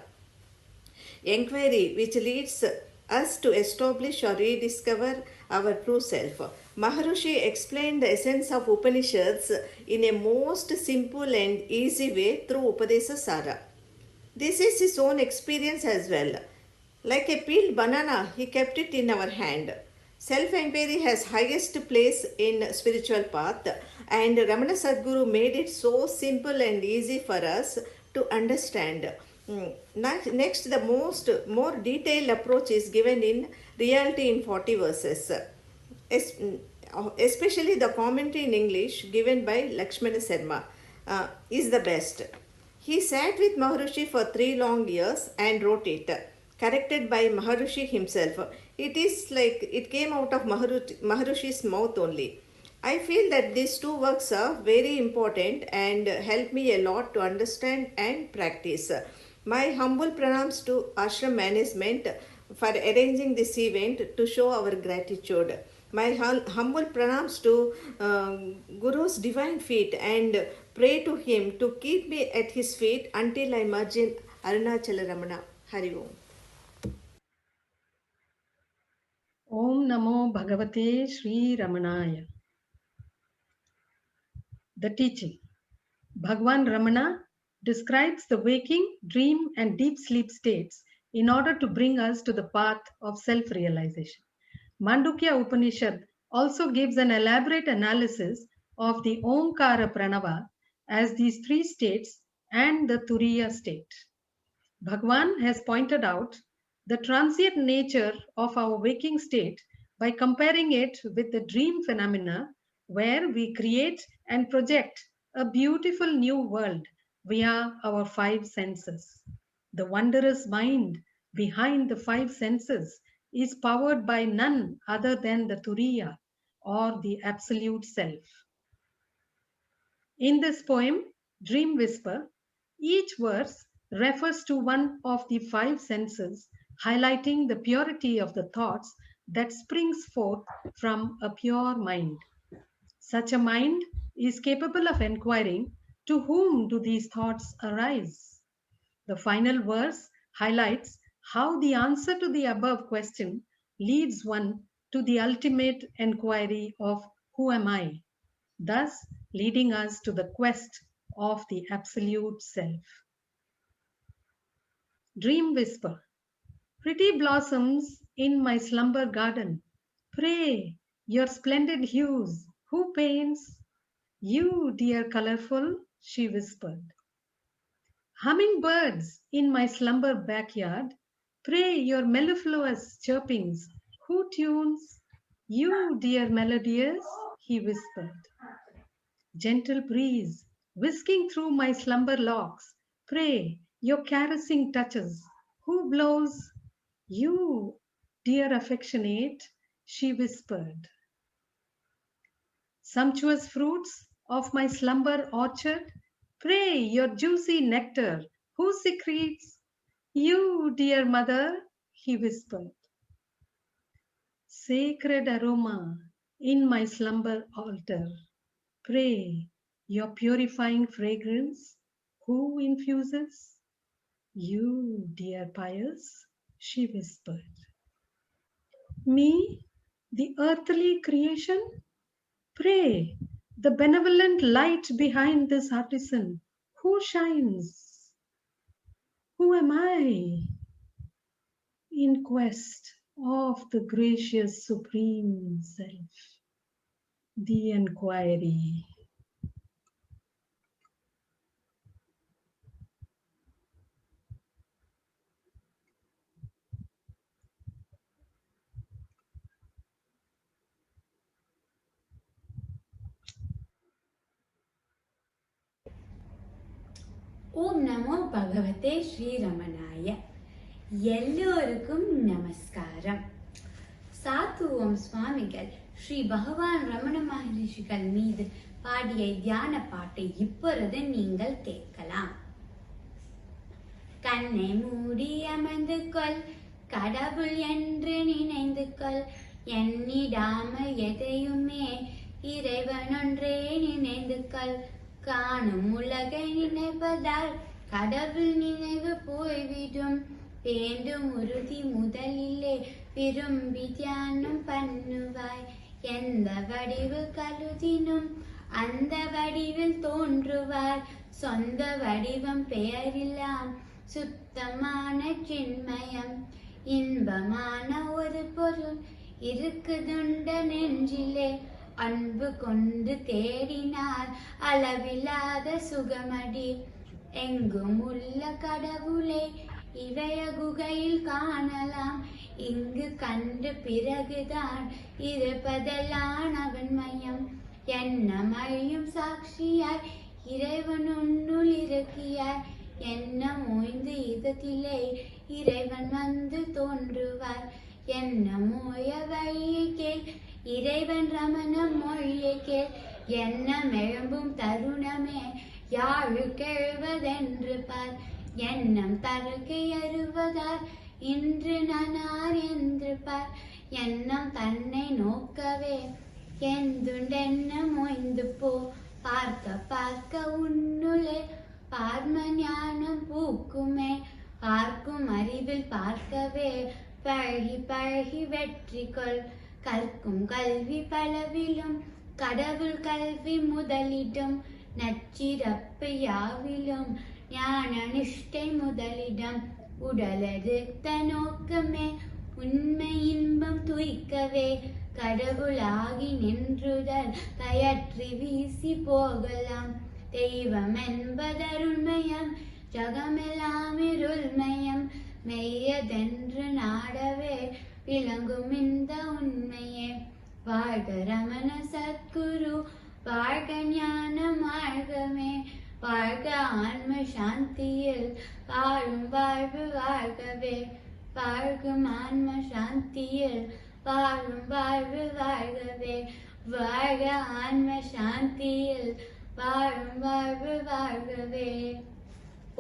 Inquiry, which leads us to establish or rediscover our true self. Maharishi explained the essence of Upanishads in a most simple and easy way through Upadesa Sara. This is his own experience as well. Like a peeled banana, he kept it in our hand. Self-inquiry has highest place in spiritual path, and Ramana Sadguru made it so simple and easy for us to understand. Next, the more detailed approach is given in Reality in 40 verses, especially the commentary in English given by Lakshmana Sharma is the best. He sat with Maharishi for 3 long years and wrote it, corrected by Maharishi himself. It is like it came out of Maharishi's mouth only. I feel that these two works are very important and help me a lot to understand and practice. My humble pranams to ashram management for arranging this event to show our gratitude. My humble pranams to Guru's divine feet, and pray to him to keep me at his feet until I merge in Arunachala Ramana. Hari Om. Om Namo Bhagavate Sri Ramanaya. The teaching. Bhagwan Ramana describes the waking, dream, and deep sleep states in order to bring us to the path of self-realization. Mandukya Upanishad also gives an elaborate analysis of the Omkara Pranava as these 3 states and the Turiya state. Bhagwan has pointed out the transient nature of our waking state by comparing it with the dream phenomena, where we create and project a beautiful new world via our 5 senses. The wondrous mind behind the 5 senses is powered by none other than the Turiya, or the absolute self. In this poem, Dream Whisper, each verse refers to one of the five senses, highlighting the purity of the thoughts that springs forth from a pure mind. Such a mind is capable of inquiring, to whom do these thoughts arise? The final verse highlights how the answer to the above question leads one to the ultimate inquiry of who am I, thus leading us to the quest of the absolute self. Dream Whisper. Pretty blossoms in my slumber garden, pray your splendid hues, who paints? You, dear colorful, she whispered. Hummingbirds in my slumber backyard, pray your mellifluous chirpings, who tunes? You, dear melodious, he whispered. Gentle breeze, whisking through my slumber locks, pray your caressing touches, who blows? You, dear affectionate, she whispered. Sumptuous fruits of my slumber orchard, pray your juicy nectar, who secretes? You, dear mother, he whispered. Sacred aroma in my slumber altar, pray your purifying fragrance, who infuses? You, dear pious, she whispered. Me, the earthly creation? Pray, the benevolent light behind this artisan, who shines? Who am I? In quest of the gracious Supreme Self, the inquiry. ஓம் நமோ பகவதே ஸ்ரீரமணாய. எல்லோருக்கும் நமஸ்காரம். சாத்துவோம் சுவாமிகள் ஸ்ரீ பகவான் ரமண மகரிஷிகள் மீது பாடிய தியான பாட்டை இப்பொழுது நீங்கள் கேட்கலாம். கண்ணை மூடி அமர்ந்து கொள், கடவுள் என்று நினைந்து கொள், எண்ணிடாமல் எதையுமே இறைவன் ஒன்றே நினைந்து கொள். காணும் உலகை நினைப்பதால் கடவுள் நினைவு போய்விடும். வேண்டும் உறுதி முதலிலே விரும்பி தியானம் பண்ணுவாய். எந்த வடிவில் கருதினும் அந்த வடிவில் தோன்றுவார். சொந்த வடிவம் பெயரில்லாம் சுத்தமான சின்மயம். இன்பமான ஒரு பொருள் இருக்குதுண்ட நெஞ்சிலே, அன்பு கொண்டு தேடினார் அளவில்லாத சுகமடி. எங்கும் உள்ள கடவுளை இதய குகையில் காணலாம். இங்கு கண்டு பிறகுதான் இருப்பதெல்லாம் அவன் மயம். எண்ணமையும் சாட்சியாய் இறைவன் உன்னுள் இருக்கியாய். எண்ணம் ஓய்ந்து இதத்திலே இறைவன் வந்து தோன்றுவார். எண்ணம் ஓய வழியை கேள், இறைவன் ரமண மொழியை கேள். எண்ணம் எழும்பும் தருணமே யாழு கேழ்வதென்று பார். எண்ணம் தருகை அறுவதார் இன்று நானார் என்று பார். எண்ணம் தன்னை நோக்கவே எந்துண்டெண்ணம் ஓய்ந்து போ. பார்க்க பார்க்க உன்னுளே பார்ம ஞானம் பூக்குமே. பார்க்கும் அறிவில் பார்க்கவே பழகி பழகி வெற்றி கொள். கற்கும் கல்வி பலவிலும் கடவுள் கல்வி முதலிடம். நச்சிறப்பு யாவிலும் ஞான நிஷ்டை முதலிடம். உடலெடுத்த நோக்கமே உண்மை இன்பம் துய்க்கவே. கடவுளாகி நின்றுதல் கயற்றி வீசி போகலாம். தெய்வம் என்பதருண்மயம், ஜகமெல்லாம் இருள்மயம். மெய்யதென்று நாடவே விளங்கும் இந்த உண்மையே. வாழ்க ரமண சத்குரு, வாழ்க ஞான மார்க்கமே. வாழ்க ஆன்ம சாந்தியில் வாழும் வாழ்வு வாழ்கவே. வாழ்கும் ஆன்ம சாந்தியில் வாழும் வாழ்வு வாழ்கவே. வாழ்க ஆன்ம சாந்தியில் வாழும் வாழ்வு வாழ்கவே.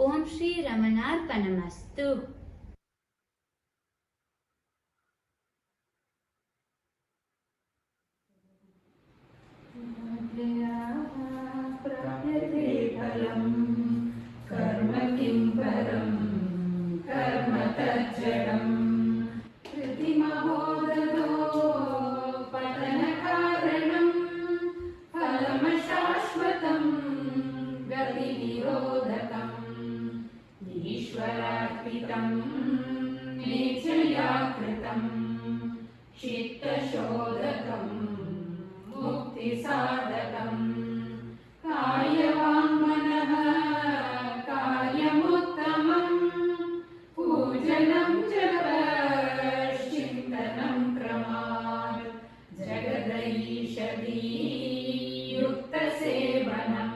ஓம் ஸ்ரீ ரமணார்ப்பணமஸ்து. प्राप्यते फलं कर्म किं परं कर्म तज्जडं कृतिमहोदतो पतनकारणं फलमशाश्वतं गतिनिरोधकम् ईश्वरार्पितं नेच्छया कृतं चित्तशोधकं मुक्तिसाधकम् कायवाङ्मनः कार्यमुत्तमम् पूजनं जपश्चिन्तनं क्रमात् जगदईशदी युक्तसेवनम्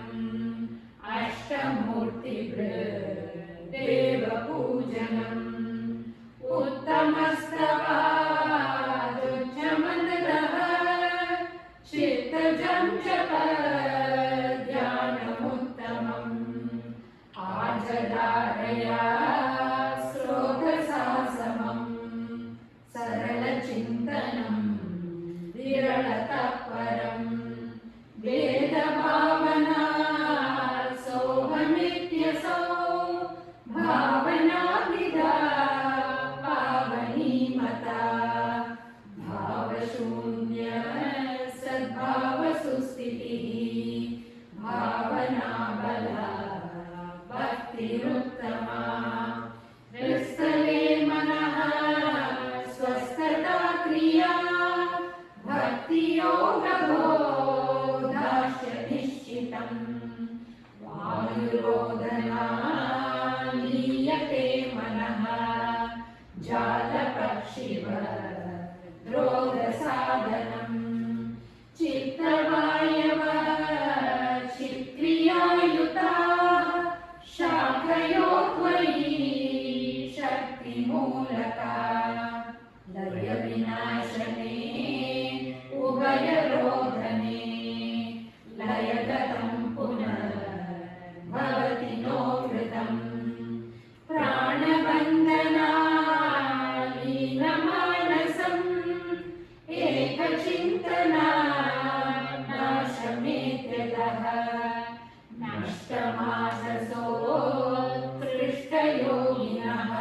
अष्टमूर्तिदेवपूजनम् उत्तमस्तवादुच्चमनदः चित्तजं जप ध्यानमुत्तमम् आजदारया श्लोकसासमम् सरलचिन्तनं विरलतत्परम् वेदभावना सोऽहमित्यसौ भावनाविदा पावनीमता भावशून्य सद्भावसुस्थितिः भावनाबला भक्तिरुत्तमा हृत्स्थले मनः स्वस्थता क्रिया भक्तियोगबोधाश्च निश्चितम् वायुरोधना लीयते मनः जालपक्षिवद्रोधसाधनम् चित्तवायव चित्क्रियायुताः शाखयो त्वयि शक्तिमूलका लयविनाशने उभयरोधने लयगतं पुनर्भवति नो कृतम् प्राणबन्धनालीनमानसम् एकचिन्तना नाशमेत्यतः नष्टमाससोत्कृष्टयोगिनः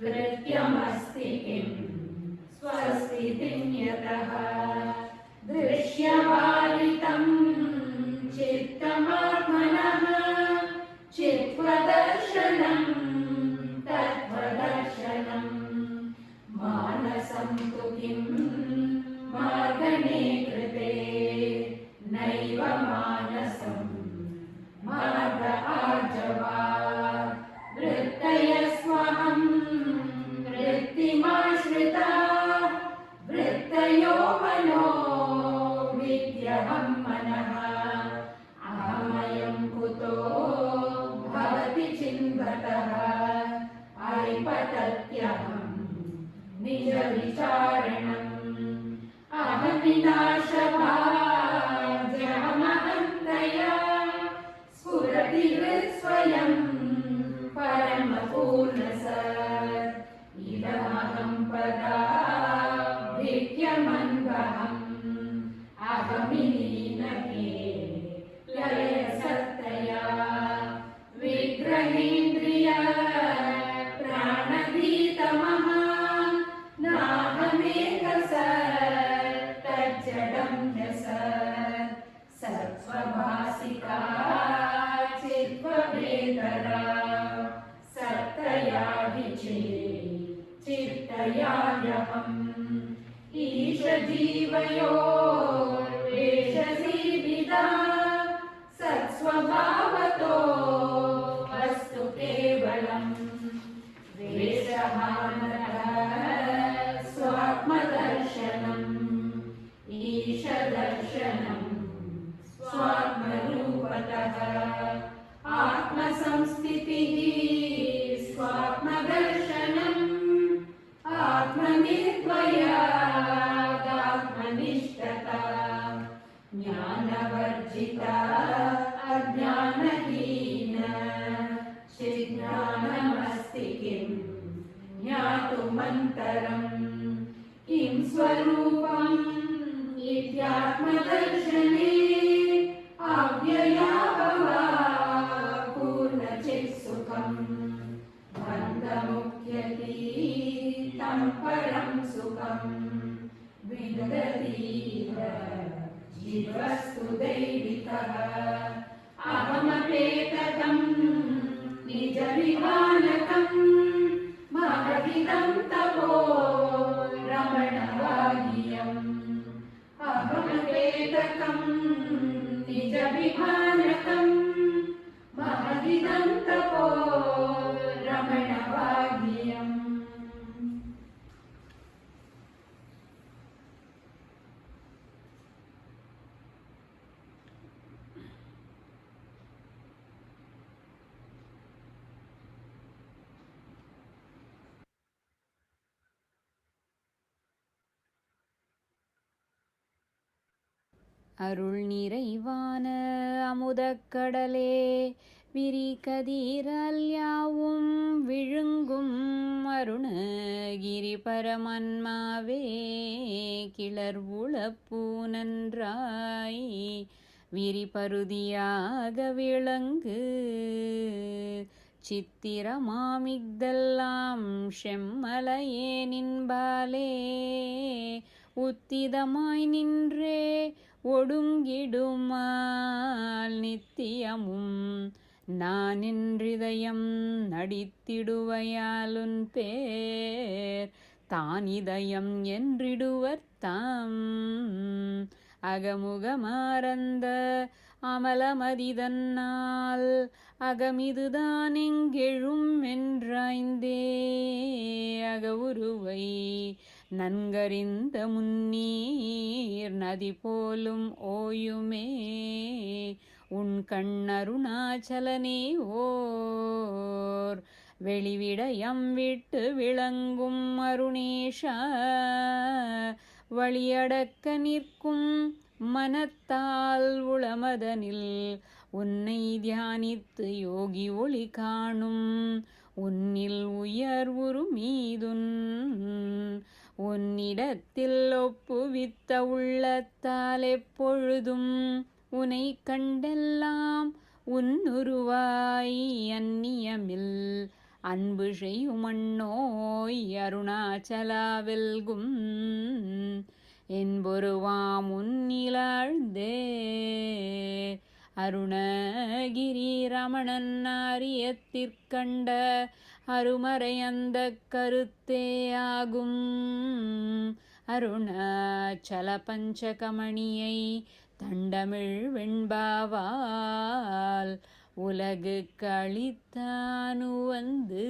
कृत्यमस्ति किं स्वस्तितिं यतः दृश्यवारितं चित्तमात्मनः चित्वदर्शनं तत्त्वदर्शनं मानसं तु किं मार्गणे कृते नैव मानसं मार्ग आर्जवा वृत्तयस्वहं वृत्तिमाश्रिता वृत्तयो मनो विद्यहं मनः अहमयं कुतो भवति चिन्वतः ऐपतत्यहं निजविचारणम् अहमिनाशभाजमहन्तया स्फुरति हृत्स्वयं परमपूर्णसत् इदमहं पदाभिक्यमन्वहम् अहमिलीनके लयसत्तया विग्रहेन्द्रिय प्राणधीतमः नाहमेकसत् तज्जडं ह्यसत् सत्स्वभासिका चित्त्वभेदरा सत्तया चित्तया ह्यहम् ईशजीवयोर्वेषसीविदा सत्स्वभावतो वस्तु केवलम् वेषहानः स्वात्मदर्शनम् ईशदर्शनं स्वात्मरूपतः आत्मसंस्थितिः स्वात्मदर्शनम् आत्मनिर्भयादात्मनिष्ठता आत्मदर्शने अव्ययाभवा पूर्णचित्सुखम् बन्धमुख्यतीतं परं सुखम् विदधतीह जीवस्तु दैविकः अहमपेतकं निजविमानकम् महदिदं तपो रमणवागियम् अहमपेतकं निजविमानकम् महदिदं तपो रमणवागियम्. அருள் நிறைவான அமுதக்கடலே விரிகதிரால் யாவும் விழுங்கும் அருணகிரி பரமன்மாவே கிளர்வுளப்பூ நன்றாய் விரிபருதியாக விளங்கு சித்திரமாமிக்தெல்லாம் செம்மலையே நின்பாலே உத்திதமாய் நின்றே ஒடுங்கிடுமால் நித்தியமும் நான் என்றிதயம் நடித்திடுவையாலுன் பேர் தான் இதயம் என்றிடுவர் தாம் அகமுகமாரந்த அமலமதிதன்னால் அகமிதுதான் எங்கெழும் என்றாய்ந்தே அகவுருவை நன்கறிந்த முன்னீர் நதி போலும் ஓயுமே உன் கண்ணருணாச்சலனே ஓர் வெளிவிடயம் விட்டு விளங்கும் அருணேஷா வழியடக்க நிற்கும் மனத்தால் உளமதனில் உன்னை தியானித்து யோகி ஒளி காணும் உன்னில் உயர்வுரு மீதுன் உன்னிடத்தில் ஒப்புவித்த உள்ளத்தால் எப்பொழுதும் உனை கண்டெல்லாம் உன்னுருவாய் அந்நியமில் அன்பு செய்யுமண்ணோய் அருணாச்சலாவெல்கும் என்பொருவாம் உன்னிலாழ்ந்தே அருணகிரி ரமணன் ஆரியத்திற்கண்ட அருமறை அந்த கருத்தே ஆகும் அருணாச்சல பஞ்சகமணியை தண்டமிழ் வெண்பாவால் உலகு கழித்தானு வந்து